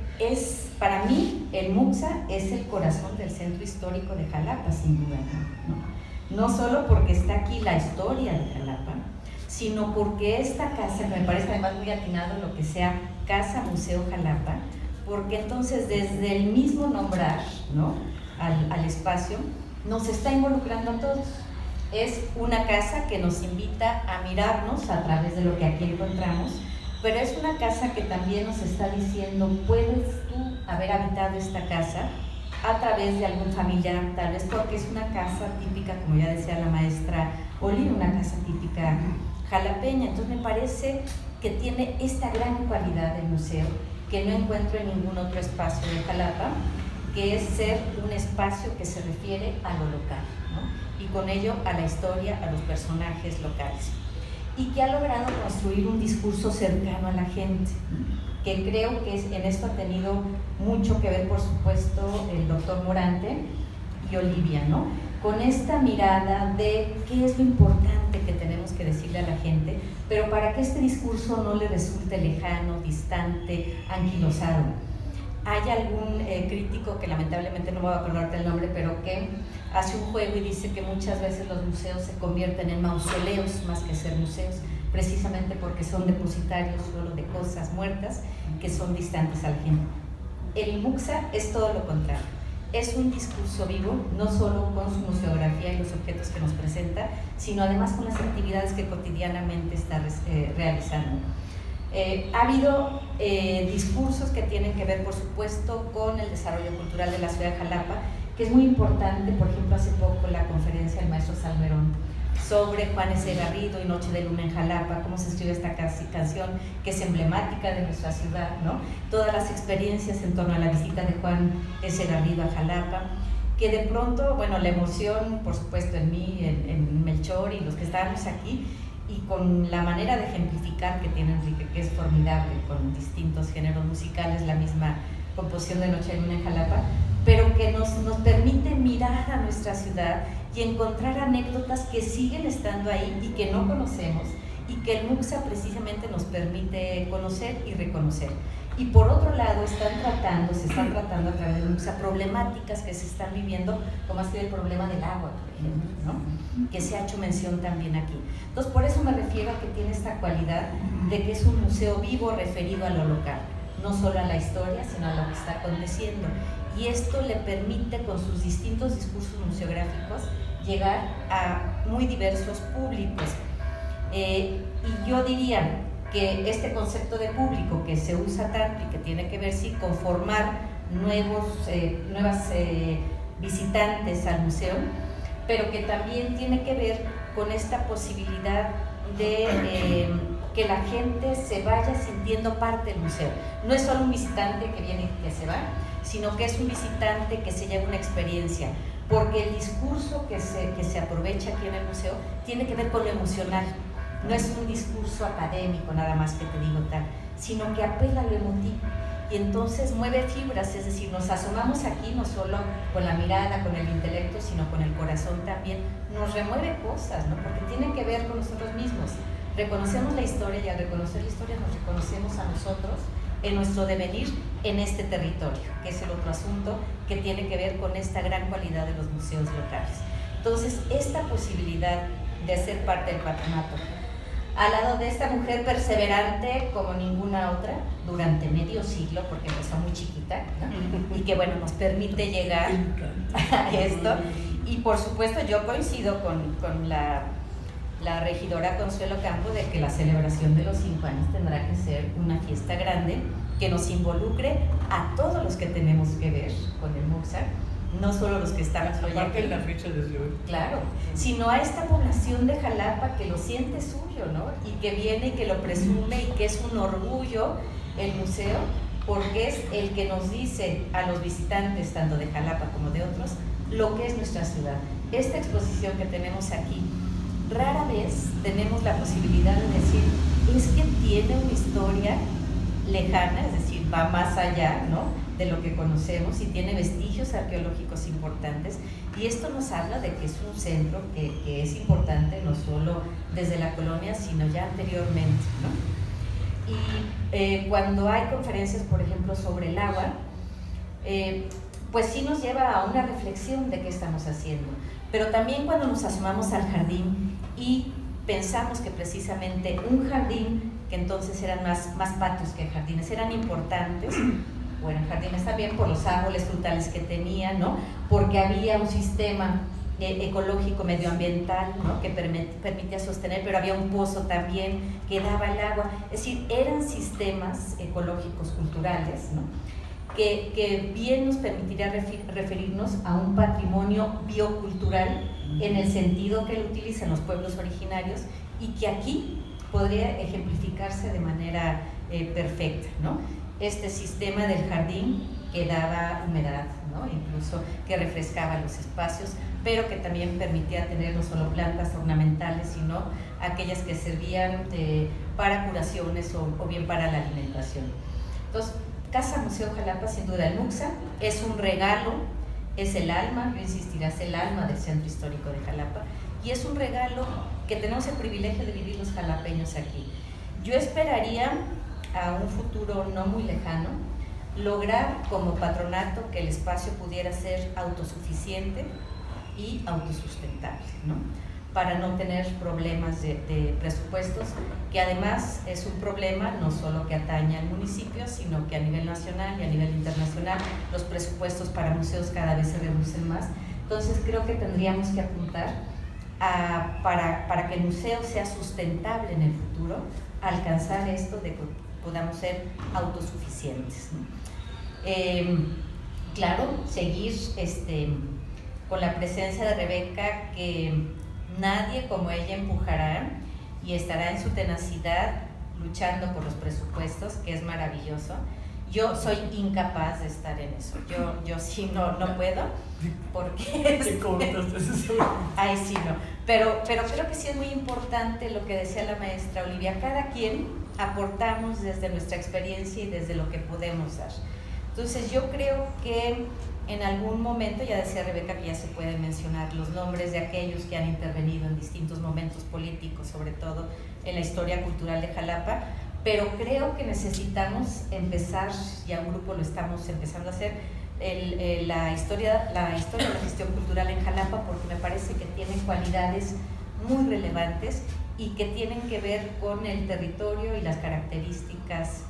[SPEAKER 9] para mí, el MUCSA es el corazón del centro histórico de Jalapa, sin duda, ¿no? No solo porque está aquí la historia de Jalapa, sino porque esta casa, que me parece además muy atinado lo que sea Casa Museo Jalapa, porque entonces desde el mismo nombrar, ¿no?, al espacio, nos está involucrando a todos. Es una casa que nos invita a mirarnos a través de lo que aquí encontramos, pero es una casa que también nos está diciendo, puedes tú haber habitado esta casa a través de algún familiar, tal vez porque es una casa típica, como ya decía la maestra Oli, una casa típica jalapeña. Entonces me parece que tiene esta gran cualidad del museo que no encuentro en ningún otro espacio de Jalapa, que es ser un espacio que se refiere a lo local, ¿no? Y con ello a la historia, a los personajes locales, y que ha logrado construir un discurso cercano a la gente, que creo que en esto ha tenido mucho que ver, por supuesto, el doctor Morante y Olivia, ¿no? Con esta mirada de qué es lo importante que tenemos que decirle a la gente, pero para que este discurso no le resulte lejano, distante, anquilosado. Hay algún crítico, que lamentablemente no me voy a acordar del nombre, pero que hace un juego y dice que muchas veces los museos se convierten en mausoleos más que ser museos, precisamente porque son depositarios solo de cosas muertas que son distantes a la gente. El MUCSA es todo lo contrario. Es un discurso vivo, no solo con su museografía y los objetos que nos presenta, sino además con las actividades que cotidianamente está realizando. Ha habido discursos que tienen que ver, por supuesto, con el desarrollo cultural de la ciudad de Jalapa, que es muy importante. Por ejemplo, hace poco la conferencia del maestro Salmerón sobre Juan S. Garrido y Noche de Luna en Jalapa, cómo se escribe esta canción que es emblemática de nuestra ciudad, ¿no? Todas las experiencias en torno a la visita de Juan S. Garrido a Jalapa, que de pronto, bueno, la emoción, por supuesto, en mí, en Melchor y los que estábamos aquí, y con la manera de ejemplificar que tiene Enrique, que es formidable, con distintos géneros musicales, la misma composición de Noche de Luna en Jalapa, pero que nos permite mirar a nuestra ciudad y encontrar anécdotas que siguen estando ahí y que no conocemos, y que el MUCSA precisamente nos permite conocer y reconocer. Y por otro lado, se están tratando a través del MUCSA problemáticas que se están viviendo, como ha sido el problema del agua, por ejemplo, ¿no?, que se ha hecho mención también aquí. Entonces, por eso me refiero a que tiene esta cualidad de que es un museo vivo referido a lo local, no solo a la historia, sino a lo que está aconteciendo. Y esto le permite, con sus distintos discursos museográficos, llegar a muy diversos públicos. Y yo diría que este concepto de público que se usa tanto y que tiene que ver, sí, con formar nuevas visitantes al museo, pero que también tiene que ver con esta posibilidad de que la gente se vaya sintiendo parte del museo. No es solo un visitante que viene y que se va, sino que es un visitante que se lleva una experiencia, porque el discurso que se aprovecha aquí en el museo tiene que ver con lo emocional. No es un discurso académico nada más que te digo tal, sino que apela a lo emotivo, y entonces mueve fibras, es decir, nos asomamos aquí no solo con la mirada, con el intelecto, sino con el corazón también, nos remueve cosas, ¿no?, porque tiene que ver con nosotros mismos. Reconocemos la historia, y al reconocer la historia nos reconocemos a nosotros en nuestro devenir en este territorio, que es el otro asunto que tiene que ver con esta gran cualidad de los museos locales. Entonces, esta posibilidad de ser parte del patronato, al lado de esta mujer perseverante como ninguna otra, durante medio siglo, porque empezó muy chiquita, ¿no? Y que bueno, nos permite llegar a esto. Y por supuesto yo coincido con la regidora Consuelo Campo de que la celebración de los 5 años tendrá que ser una fiesta grande que nos involucre a todos los que tenemos que ver con el MUCSA, no solo los que estamos hoy
[SPEAKER 2] Aparte
[SPEAKER 9] aquí,
[SPEAKER 2] de la fecha desde hoy.
[SPEAKER 9] claro, sino a esta población de Jalapa que lo siente suyo, ¿no? Y que viene y que lo presume y que es un orgullo el museo, porque es el que nos dice a los visitantes, tanto de Jalapa como de otros, lo que es nuestra ciudad. Esta exposición que tenemos aquí, rara vez tenemos la posibilidad de decir, es que tiene una historia lejana, es decir, va más allá, ¿no?, de lo que conocemos y tiene vestigios arqueológicos importantes, y esto nos habla de que es un centro que es importante no solo desde la colonia, sino ya anteriormente, ¿no? Y cuando hay conferencias, por ejemplo, sobre el agua, pues sí nos lleva a una reflexión de qué estamos haciendo, pero también cuando nos asomamos al jardín y pensamos que precisamente un jardín, que entonces eran más patios que jardines, eran importantes, bueno, jardines también por los árboles frutales que tenía, ¿no?, porque había un sistema ecológico medioambiental, ¿no?, que permitía sostener, pero había un pozo también que daba el agua, es decir, eran sistemas ecológicos culturales, ¿no?, que bien nos permitiría referirnos a un patrimonio biocultural en el sentido que lo utilizan los pueblos originarios y que aquí podría ejemplificarse de manera perfecta, ¿no? Este sistema del jardín que daba humedad, ¿no?, incluso que refrescaba los espacios, pero que también permitía tener no solo plantas ornamentales, sino aquellas que servían para curaciones o bien para la alimentación. Entonces, Casa Museo Jalapa, sin duda el MUCSA, es un regalo, es el alma, yo insistiré, es el alma del Centro Histórico de Jalapa, y es un regalo que tenemos el privilegio de vivir los jalapeños aquí. Yo esperaría a un futuro no muy lejano lograr como patronato que el espacio pudiera ser autosuficiente y autosustentable, ¿no?, para no tener problemas de presupuestos, que además es un problema no solo que atañe al municipio, sino que a nivel nacional y a nivel internacional los presupuestos para museos cada vez se reducen más. Entonces creo que tendríamos que apuntar para que el museo sea sustentable en el futuro, alcanzar esto de que podamos ser autosuficientes, ¿no? Claro, seguir con la presencia de Rebeca, que nadie como ella empujará y estará en su tenacidad luchando por los presupuestos, que es maravilloso. Yo soy incapaz de estar en eso, yo sí no puedo, porque ay sí no, pero creo que sí es muy importante lo que decía la maestra Olivia, cada quien aportamos desde nuestra experiencia y desde lo que podemos dar. Entonces yo creo que en algún momento, ya decía Rebeca que ya se pueden mencionar los nombres de aquellos que han intervenido en distintos momentos políticos, sobre todo en la historia cultural de Jalapa, pero creo que necesitamos empezar, ya un grupo lo estamos empezando a hacer, la historia de la gestión cultural en Jalapa, porque me parece que tiene cualidades muy relevantes y que tienen que ver con el territorio y las características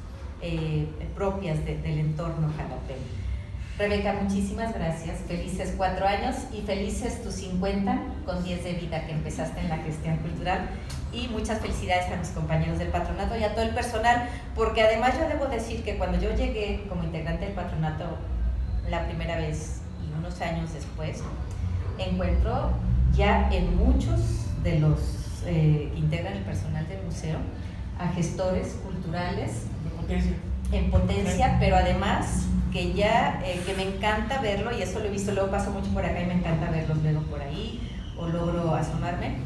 [SPEAKER 9] propias del entorno jalapeño. Rebeca, muchísimas gracias, felices 4 años y felices tus 50 con 10 de vida que empezaste en la gestión cultural, y muchas felicidades a mis compañeros del patronato y a todo el personal, porque además yo debo decir que cuando yo llegué como integrante del patronato la primera vez y unos años después, encuentro ya en muchos de los que integran el personal del museo a gestores culturales en potencia, pero además que ya, que me encanta verlo, y eso lo he visto, luego paso mucho por acá y me encanta verlos luego por ahí, o logro asomarme,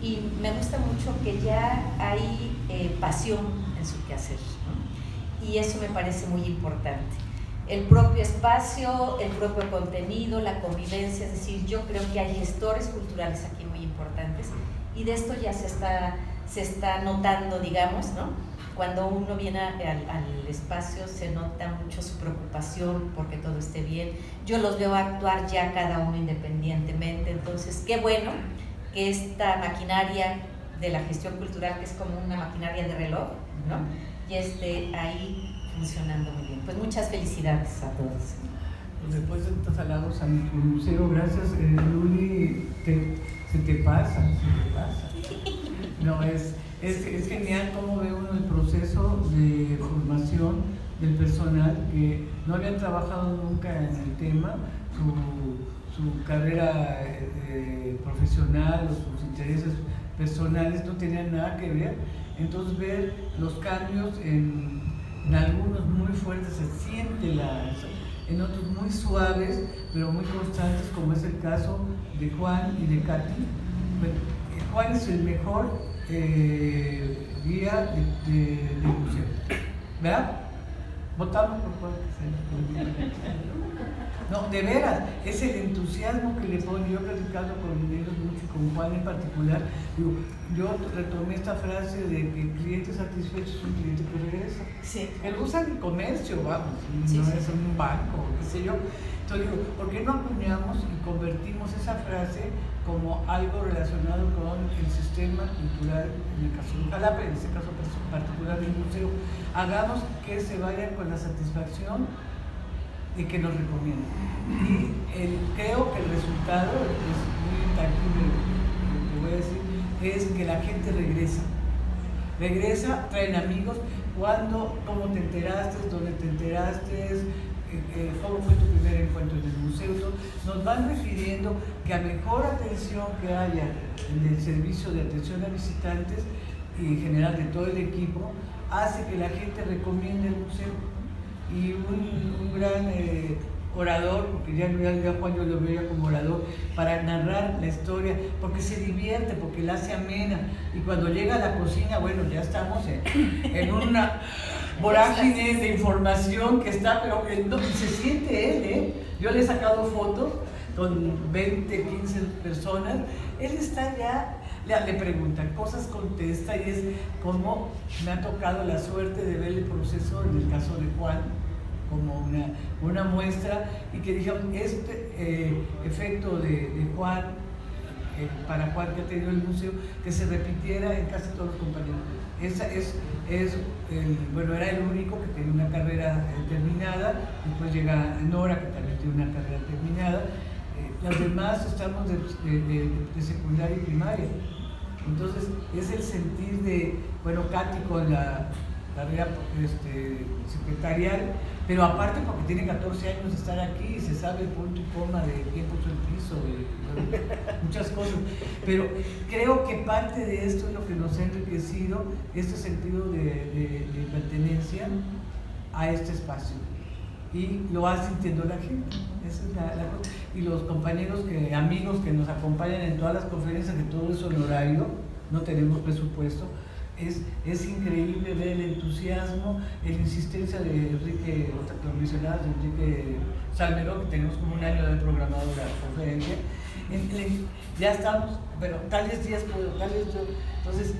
[SPEAKER 9] y me gusta mucho que ya hay pasión en su quehacer, ¿no? Y eso me parece muy importante. El propio espacio, el propio contenido, la convivencia, es decir, yo creo que hay gestores culturales aquí muy importantes, y de esto ya se está notando, digamos, ¿no?, Cuando uno viene al espacio se nota mucho su preocupación porque todo esté bien. Yo los veo actuar ya cada uno independientemente, entonces qué bueno que esta maquinaria de la gestión cultural, que es como una maquinaria de reloj, ¿no?, ya esté ahí funcionando muy bien. Pues muchas felicidades a todos.
[SPEAKER 2] Pues después de estos halagos a mi museo, gracias, Luli, se te pasa. No, es genial cómo ve uno el proceso de formación del personal que no habían trabajado nunca en el tema, su carrera profesional o sus intereses personales no tenían nada que ver. Entonces ver los cambios en algunos muy fuertes, se siente en otros muy suaves, pero muy constantes, como es el caso de Juan y de Katy. Bueno, Juan es el mejor guía del museo, ¿verdad? Votamos por Juan. No, de veras, es el entusiasmo que le pone. Yo he platicado con ellos mucho, con Juan en particular. Digo, yo retomé esta frase de que el cliente satisfecho es un cliente que regresa.
[SPEAKER 9] Sí.
[SPEAKER 2] Que lo usa en el comercio, vamos,
[SPEAKER 9] Sí,
[SPEAKER 2] no
[SPEAKER 9] sí.
[SPEAKER 2] es en un banco, qué sé yo. Entonces digo, ¿por qué no acuñamos y convertimos esa frase como algo relacionado con el sistema cultural, en el caso de Jalapa, en este caso particular del museo? Hagamos que se vayan con la satisfacción de que nos recomienden. Y creo que el resultado es muy intangible, lo que voy a decir, es que la gente regresa, traen amigos. ¿Cómo te enteraste? ¿Dónde te enteraste? ¿Cómo fue tu primer encuentro en el museo? Nos van refiriendo que a mejor atención que haya en el servicio de atención a visitantes y en general de todo el equipo, hace que la gente recomiende el museo. Y un gran orador, porque ya Juan yo lo veía como orador, para narrar la historia, porque se divierte, porque la hace amena, y cuando llega a la cocina, bueno, ya estamos en una vorágine de información que está, pero se siente él, yo le he sacado fotos con 20, 15 personas, él está ya, le preguntan cosas, contesta, y es como me ha tocado la suerte de ver el proceso en el caso de Juan, como una muestra, y que dijeron, este efecto de Juan, para Juan que ha tenido el museo, que se repitiera en casi todos los compañeros. Era el único que tenía una carrera terminada, después llega Nora, que también tiene una carrera terminada, los demás estamos de secundaria y primaria. Entonces es el sentir de, Katy con la carrera secretarial, pero aparte porque tiene 14 años de estar aquí y se sabe el punto y coma de quién puso el piso y muchas cosas, pero creo que parte de esto es lo que nos ha enriquecido, este sentido de pertenencia a este espacio, y lo va sintiendo la gente. Esa es la cosa. Y los compañeros, amigos que nos acompañan en todas las conferencias, que todo es honorario, no tenemos presupuesto. Es increíble ver el entusiasmo, la insistencia de Enrique, lo mencionabas, de Enrique Salmerón, que tenemos como un año de programado la conferencia. Ya estamos, pero tales días puedo, tales días. Entonces,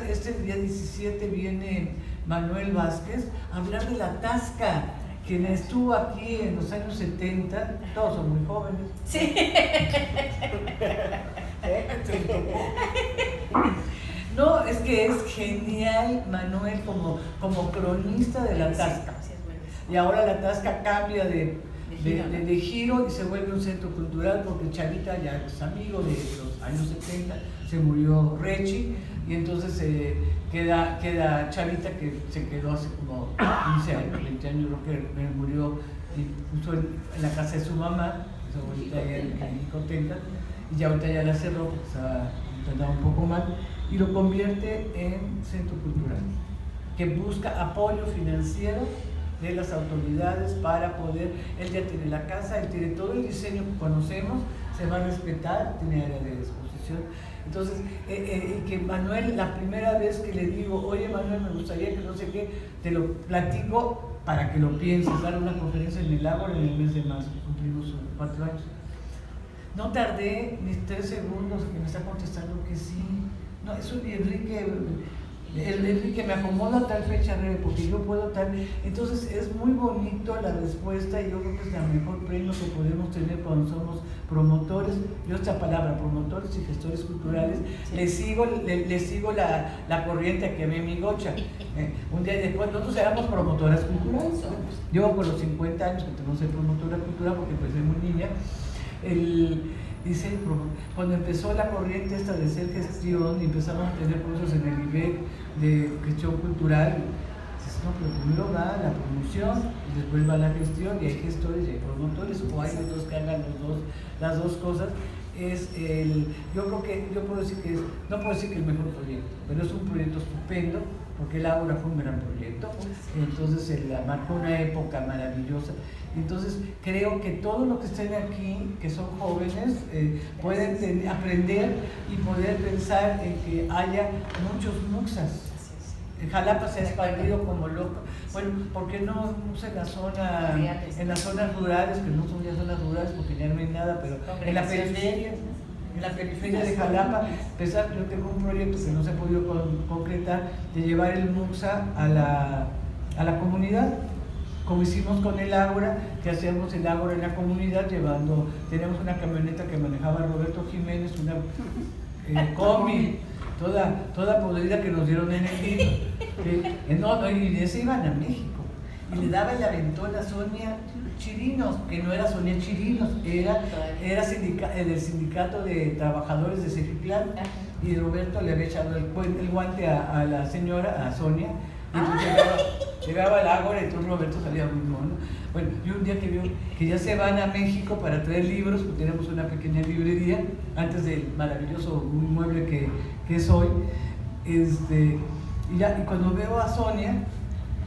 [SPEAKER 2] este día 17 viene Manuel Vázquez a hablar de la Tasca, quien estuvo aquí en los años 70, todos son muy jóvenes.
[SPEAKER 9] Sí.
[SPEAKER 2] No, es que es genial Manuel como cronista de la Tasca. Y ahora la Tasca cambia de giro y se vuelve un centro cultural, porque Chavita ya es amigo de los años 70, se murió Rechi, y entonces queda Chavita, que se quedó hace como 15 años, 20 años, creo que murió y puso en la casa de su mamá, su abuelita allá en Cotenca, y ya ahorita ya la cerró porque estaba un poco mal, y lo convierte en centro cultural, que busca apoyo financiero de las autoridades para poder, él ya tiene la casa, él tiene todo el diseño que conocemos, se va a respetar, tiene área de exposición. Entonces, que Manuel, la primera vez que le digo, oye Manuel, me gustaría que no sé qué, te lo platico para que lo pienses, dar una conferencia en el Ágora en el mes de marzo, cumplimos 4 años. No tardé ni 3 segundos que me está contestando que sí. No, eso Enrique, Enrique, me acomoda tal fecha, porque yo puedo tal. Entonces es muy bonito la respuesta y yo creo que es el mejor premio que podemos tener cuando somos promotores. Yo esta palabra, promotores y gestores culturales, le sigo la corriente que me migocha. Un día después, nosotros éramos promotoras culturales. Yo por los 50 años que tengo que ser promotora cultural porque empecé muy niña. Dice, cuando empezó la corriente esta de ser gestión y empezamos a tener cursos en el IBEC de gestión cultural, dices, no, pero primero va la promoción y después va la gestión y hay gestores y hay promotores o hay otros que hagan las dos cosas. Yo creo que, no puedo decir que es el mejor proyecto, pero es un proyecto estupendo porque el Ágora fue un gran proyecto, entonces marcó una época maravillosa. Entonces creo que todos los que estén aquí, que son jóvenes, pueden aprender y poder pensar en que haya muchos muxas. En Jalapa se ha expandido como loco. Bueno, ¿por qué no en las zonas rurales, que no son ya zonas rurales porque ya no hay nada, pero en la periferia de Jalapa, yo tengo un proyecto que no se ha podido concretar de llevar el muxa a la comunidad, como hicimos con el Ágora, que hacíamos el Ágora en la comunidad teníamos una camioneta que manejaba Roberto Jiménez, una combi, toda podrida que nos dieron en el libro. Y se iban a México. Y le daba el aventón a Sonia Chirinos, que no era Sonia Chirinos, era del sindicato de trabajadores de Cejitlán. Y Roberto le había echado el guante a la señora, a Sonia. Y entonces llegaba al Ágora y entonces Roberto salía muy mono. Bueno, y un día que vio que ya se van a México para traer libros, pues tenemos una pequeña librería, antes del maravilloso inmueble que es hoy. Y cuando veo a Sonia,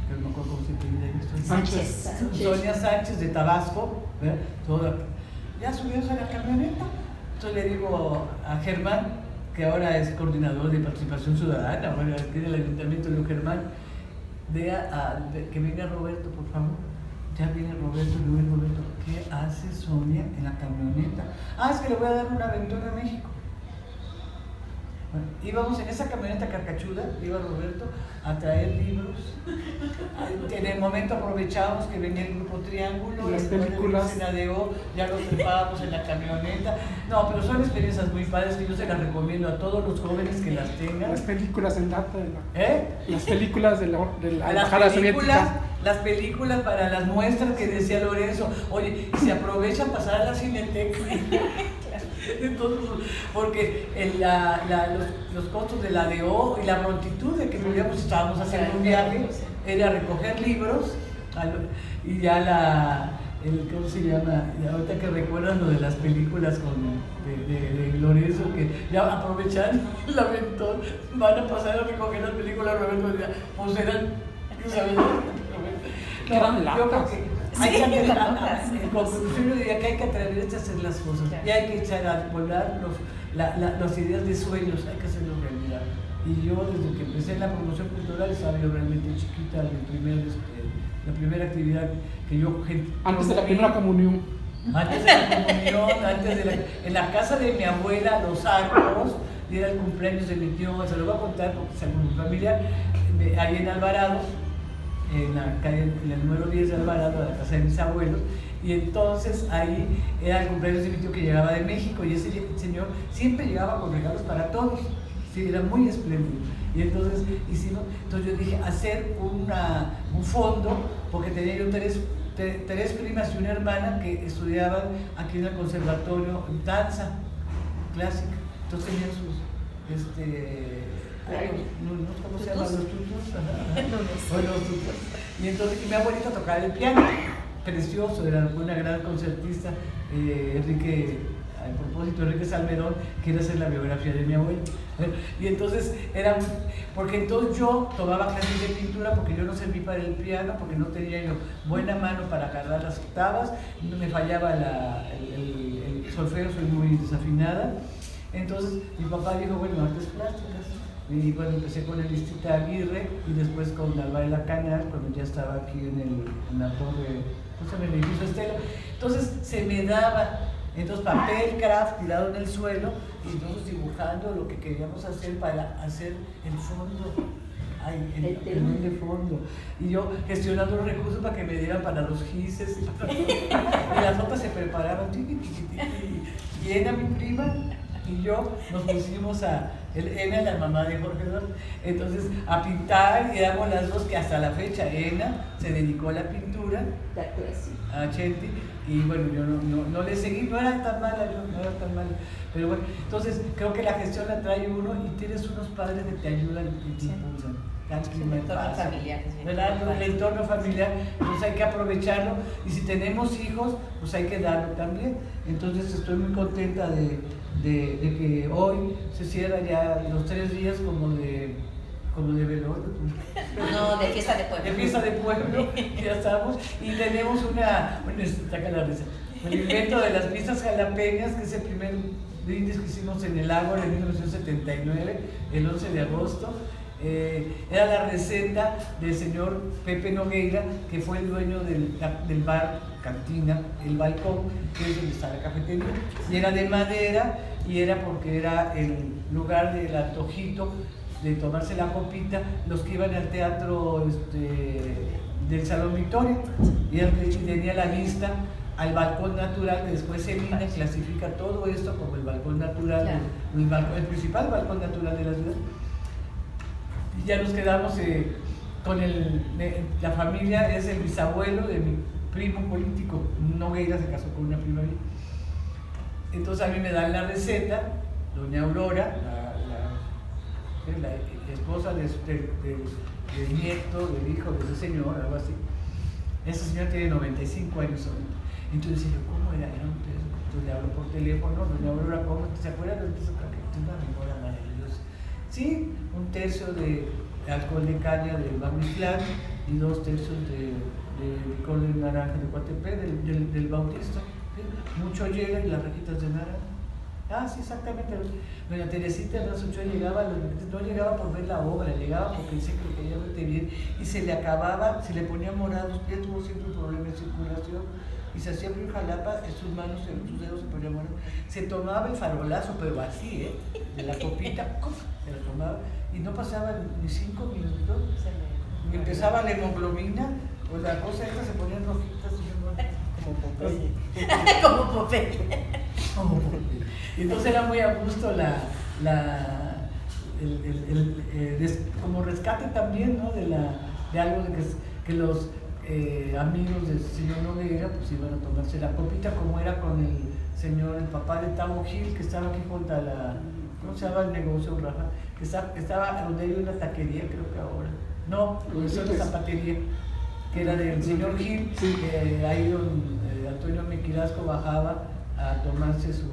[SPEAKER 2] que no me acuerdo cómo se apellida,
[SPEAKER 9] Sánchez.
[SPEAKER 2] Sonia Sánchez de Tabasco, ya subimos a la camioneta. Entonces le digo a Germán, que ahora es coordinador de participación ciudadana, bueno, aquí en el ayuntamiento, de Germán, que venga Roberto, por favor. Ya viene Roberto, ¿qué hace Sonia en la camioneta? Es que le voy a dar una aventura a México. Bueno, íbamos en esa camioneta carcachuda, iba Roberto a traer libros. En el momento aprovechábamos que venía el grupo Triángulo,
[SPEAKER 6] las películas.
[SPEAKER 2] Ya los trepábamos en la camioneta. No, pero son experiencias muy padres que yo se las recomiendo a todos los jóvenes que las tengan.
[SPEAKER 6] Las películas en data
[SPEAKER 2] Las
[SPEAKER 6] películas de la embajada soviética.
[SPEAKER 2] Las películas para las muestras que decía Lorenzo. Oye, se aprovechan pasar a la Cineteca. Entonces, porque los costos de la DO y la prontitud de que estábamos haciendo un viaje era recoger libros y ya ¿cómo se llama? Y ahorita que recuerdan lo de las películas de Lorenzo, que ya aprovechan el aventón, van a pasar a recoger las películas, Roberto decía, pues eran, ¿sabes? Yo creo que hay que en conclusión yo diría que hay que atreverse a hacer las cosas y hay que echar a volar las ideas de sueños, hay que hacerlo realidad. Y yo desde que empecé en la promoción cultural estaba yo realmente chiquita, la primera actividad que yo...
[SPEAKER 6] Antes de la primera comunión.
[SPEAKER 2] Antes de la comunión, en la casa de mi abuela, Los Arcos, y era el cumpleaños de mi tío, se lo voy a contar porque es algo muy familiar, ahí en Alvarado, en el número 10 de Alvarado, a la casa de mis abuelos, y entonces ahí era el cumpleaños de mi tío que llegaba de México, y ese señor siempre llegaba con regalos para todos, sí, era muy espléndido. Y entonces yo dije, hacer un fondo, porque tenía yo tres primas y una hermana que estudiaban aquí en el conservatorio danza clásica, entonces tenían sus, ¿cómo se llaman? Los tutos. Los tutos. Y entonces mi abuelita tocaba el piano, precioso, era una gran concertista, a propósito, Enrique Salmerón quiere hacer la biografía de mi abuela. Y entonces porque entonces yo tomaba clases de pintura porque yo no serví para el piano, porque no tenía yo buena mano para agarrar las octavas, no me fallaba el solfeo, soy muy desafinada. Entonces mi papá dijo, bueno, artes plásticas. Y cuando empecé con el Listita Aguirre y después con Alvarela Canal, cuando ya estaba aquí en la torre, en el edificio Estela, entonces se me daba. Entonces papel craft tirado en el suelo y nosotros dibujando lo que queríamos hacer para hacer el fondo. Ay, el telón de fondo. Y yo gestionando los recursos para que me dieran para los gises. Y las notas se preparaban. Y Ena, mi prima, y yo nos pusimos Ena, la mamá de Jorge Eduardo, entonces a pintar, y éramos las dos que hasta la fecha Ena se dedicó a la pintura, a Chenti, y bueno, yo no le seguí, no era tan mala, pero bueno, entonces creo que la gestión la trae uno y tienes unos padres que te ayudan y te impulsan.
[SPEAKER 9] El entorno familiar,
[SPEAKER 2] ¿verdad? El entorno familiar, pues hay que aprovecharlo, y si tenemos hijos, pues hay que darlo también. Entonces estoy muy contenta de que hoy se cierra ya los 3 días como de velorio.
[SPEAKER 9] No, de fiesta de pueblo.
[SPEAKER 2] De fiesta de pueblo, ya estamos, y tenemos saca la risa, el invento de las pizzas jalapeñas, que es el primer brindis que hicimos en el Ágora en 1979, el 11 de agosto. Era la receta del señor Pepe Nogueira, que fue el dueño del bar, cantina, el balcón, que es donde está la cafetería, y era de madera, y era porque era el lugar del antojito de tomarse la copita, los que iban al teatro del Salón Victoria, y el que tenía la vista al balcón natural, que después Emina clasifica todo esto como el balcón natural, claro. el principal balcón natural de la ciudad. Y ya nos quedamos con la familia, es el bisabuelo de mi primo político, Nogueira se casó con una prima mía. Entonces a mí me dan la receta, doña Aurora, la esposa del nieto, del hijo de ese señor, algo así. Ese señor tiene 95 años hoy. Entonces yo, ¿cómo era? Entonces le hablo por teléfono, doña Aurora, ¿cómo? ¿Se acuerdan de eso? Que tiene una memoria maravillosa. Sí, 1/3 de alcohol de caña del Bamistlán y 2/3 de licor de naranja de Coatepec, del Bautista. ¿Sí? Mucho hielo y las rajitas de naranja. Ah, sí, exactamente. Doña Teresita a las 8 llegaba, no llegaba por ver la obra, llegaba porque dice que quería verte bien, y se le acababa, se le ponía morado, ya tuvo siempre un problema de circulación, y se hacía frío Jalapa, en sus manos, en sus dedos se ponía morado. Se tomaba el farolazo, pero así, de la copita, se la tomaba, y no pasaba ni 5 minutos, y empezaba la hemoglobina, pues la cosa esta se ponían rojitas, como Popeye.
[SPEAKER 9] Como Popeye.
[SPEAKER 2] Y entonces era muy a gusto como rescate también, ¿no? de algo de que los amigos del señor Nogueira pues iban a tomarse la copita, como era con el papá de Tavo Gil, que estaba aquí junto a ¿cómo se llama el negocio, Rafa? Que estaba donde hay una taquería, creo que ahora. No, donde está la zapatería, que era del señor Gil, sí. Ahí donde Antonio Mequirasco bajaba a tomarse su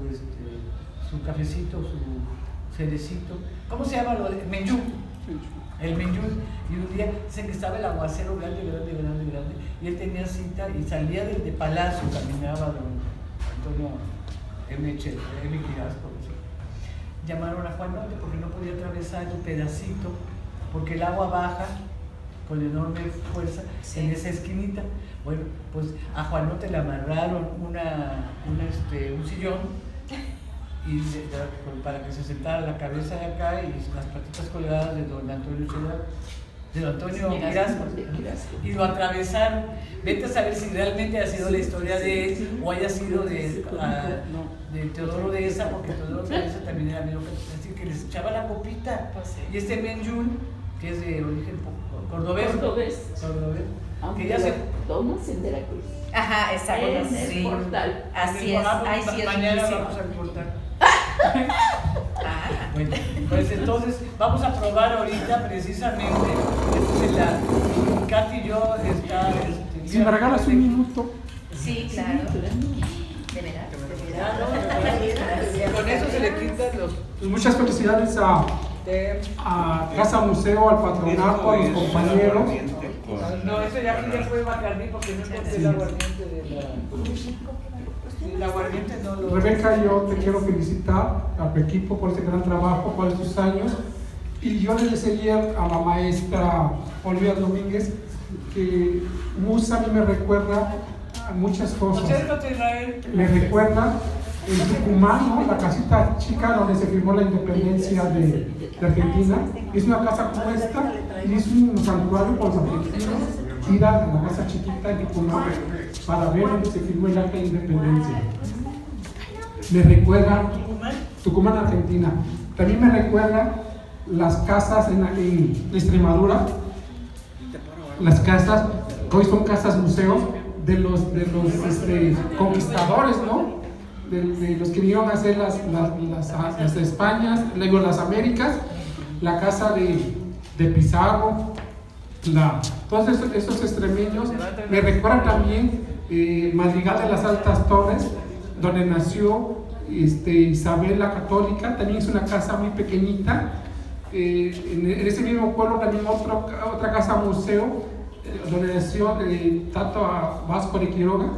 [SPEAKER 2] cafecito, su cerecito. ¿Cómo se llama? Menjú. El menjú. Y un día dicen que estaba el aguacero grande, y él tenía cita y salía desde Palacio, caminaba don Antonio Mequirasco. Llamaron a Juan Note porque no podía atravesar el pedacito, porque el agua baja con enorme fuerza en esa esquinita. Bueno, pues a Juanote le amarraron un sillón y para que se sentara la cabeza de acá y las patitas colgadas de don Antonio Mequirasco, y lo atravesaron. Vete a saber si realmente ha sido la historia de él o haya sido de Teodoro Deza, porque Teodoro Deza también era amigo, es decir, que les echaba la copita. Y este Menjul, que es de origen cordobés,
[SPEAKER 8] aunque
[SPEAKER 2] ya se
[SPEAKER 8] tomas en Veracruz.
[SPEAKER 9] Ajá, exacto.
[SPEAKER 8] En el portal.
[SPEAKER 9] Así es. Ahí sí es.
[SPEAKER 2] Mañana vamos al portal. Bueno, pues entonces vamos a probar ahorita precisamente. Katy y yo está.
[SPEAKER 6] Si me regalas un minuto.
[SPEAKER 9] Sí, claro. ¿De verdad?
[SPEAKER 2] Con eso se le quitan los.
[SPEAKER 6] Pues muchas felicidades a Casa Museo, al patronato, a los compañeros.
[SPEAKER 2] No, eso ya fue Bacardí porque no encontré el aguardiente de el aguardiente no lo...
[SPEAKER 6] Rebeca, yo te quiero felicitar a tu equipo por este gran trabajo, por estos años. Y yo les decía ayer a la maestra Olvia Domínguez que Musa a mí me recuerda a muchas cosas. Me recuerda en Tucumán, ¿no? La casita chica donde se firmó la independencia de Argentina. Es una casa como esta, y es un santuario para los argentinos ir a la casa chiquita de Tucumán para ver dónde se firmó el acta de independencia. Me recuerda Tucumán, Argentina. También me recuerda las casas en Extremadura, las casas que hoy son casas museos de los conquistadores, ¿no? De los que vinieron a hacer las Españas, luego las Américas, la casa de Pizarro, todos esos extremeños. Me recuerda también Madrigal de las Altas Torres, donde nació Isabel la Católica. También es una casa muy pequeñita. En ese mismo pueblo también otra casa museo, donde nació Tato Vasco de Quiroga.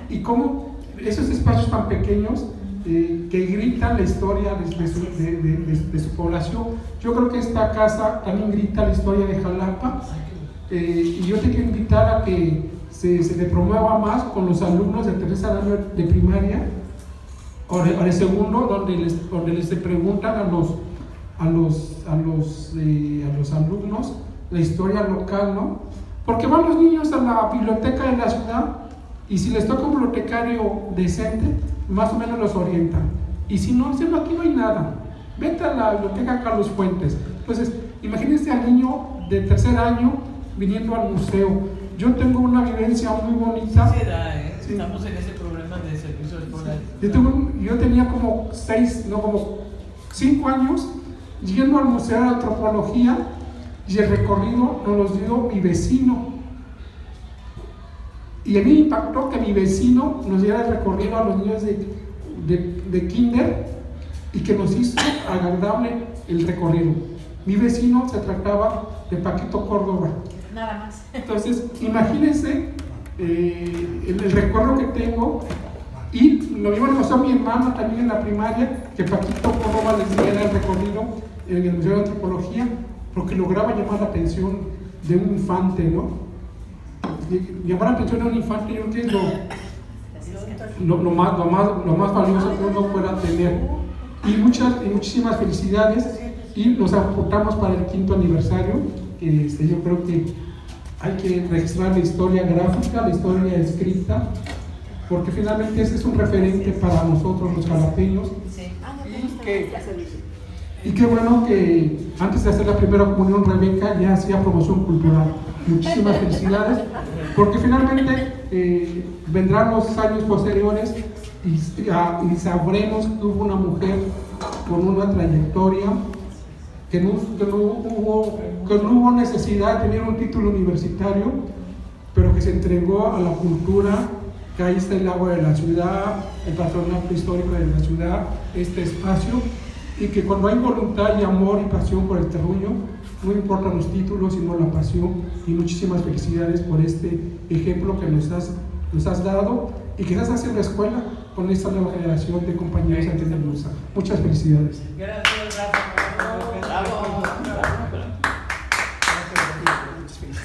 [SPEAKER 6] Y cómo esos espacios tan pequeños que gritan la historia de su población. Yo creo que esta casa también grita la historia de Jalapa, y yo te quiero invitar a que se le promueva más con los alumnos del tercer año de primaria o de segundo, donde les preguntan a los alumnos la historia local, ¿no? Porque van los niños a la biblioteca de la ciudad, y si les toca un bibliotecario decente, más o menos los orientan. Y si no, dicen, aquí no hay nada, vete a la biblioteca Carlos Fuentes. Entonces, imagínense al niño de tercer año viniendo al museo. Yo tengo una vivencia muy bonita.
[SPEAKER 2] Sí, estamos en ese problema de servicio escolar.
[SPEAKER 6] Yo tenía como 5 años yendo al Museo de Antropología, y el recorrido nos lo dio mi vecino. Y a mí me impactó que mi vecino nos diera el recorrido a los niños de kinder, y que nos hizo agradable el recorrido. Mi vecino se trataba de Paquito Córdoba.
[SPEAKER 9] Nada más.
[SPEAKER 6] Entonces, imagínense el recuerdo que tengo. Y lo mismo le pasó a mi hermano también en la primaria, que Paquito Córdoba les diera el recorrido en el Museo de Antropología, porque lograba llamar la atención de un infante, ¿no? Llamar la atención de un infante, yo creo que es lo más valioso que uno pueda tener. Y muchísimas felicidades, y nos aportamos para el 5º aniversario. Yo creo que hay que registrar la historia gráfica, la historia escrita, porque finalmente ese es un referente para nosotros los jalapeños. Y qué bueno que antes de hacer la primera comunión, Rebeca ya hacía promoción cultural. Muchísimas felicidades, porque finalmente vendrán los años posteriores y sabremos que hubo una mujer con una trayectoria, que no hubo necesidad de tener un título universitario, pero que se entregó a la cultura, que ahí está el agua de la ciudad, el patronato histórico de la ciudad, este espacio, y que cuando hay voluntad y amor y pasión por el terruño, no importan los títulos, sino la pasión. Y muchísimas felicidades por este ejemplo que nos has dado, y que estás haciendo escuela con esta nueva generación de compañeros de Antenemusa. Muchas felicidades.
[SPEAKER 2] Gracias, Rafa.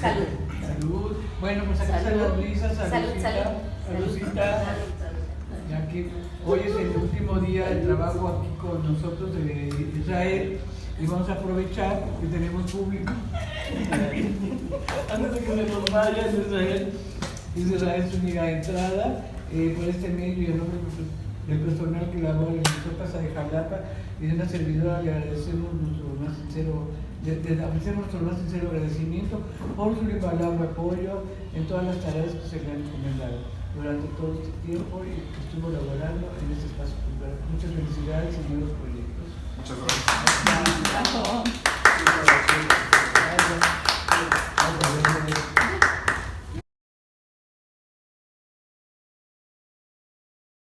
[SPEAKER 9] Salud.
[SPEAKER 2] Salud. Bueno, pues acá están las risas. Saludcita. Ya que hoy es el último día de trabajo aquí con nosotros de Israel, y vamos a aprovechar que tenemos público. Antes de que se nos vaya Israel Zúñiga Entrada, por este medio y en nombre del personal que labora en nuestra casa de Jalapa y de una servidora, le agradecemos nuestro más sincero agradecimiento por su invaluable apoyo en todas las tareas que se le han encomendado durante todo este tiempo y que estuvo laborando en este espacio cultural. Muchas felicidades y nuevos proyectos.
[SPEAKER 5] Muchas gracias.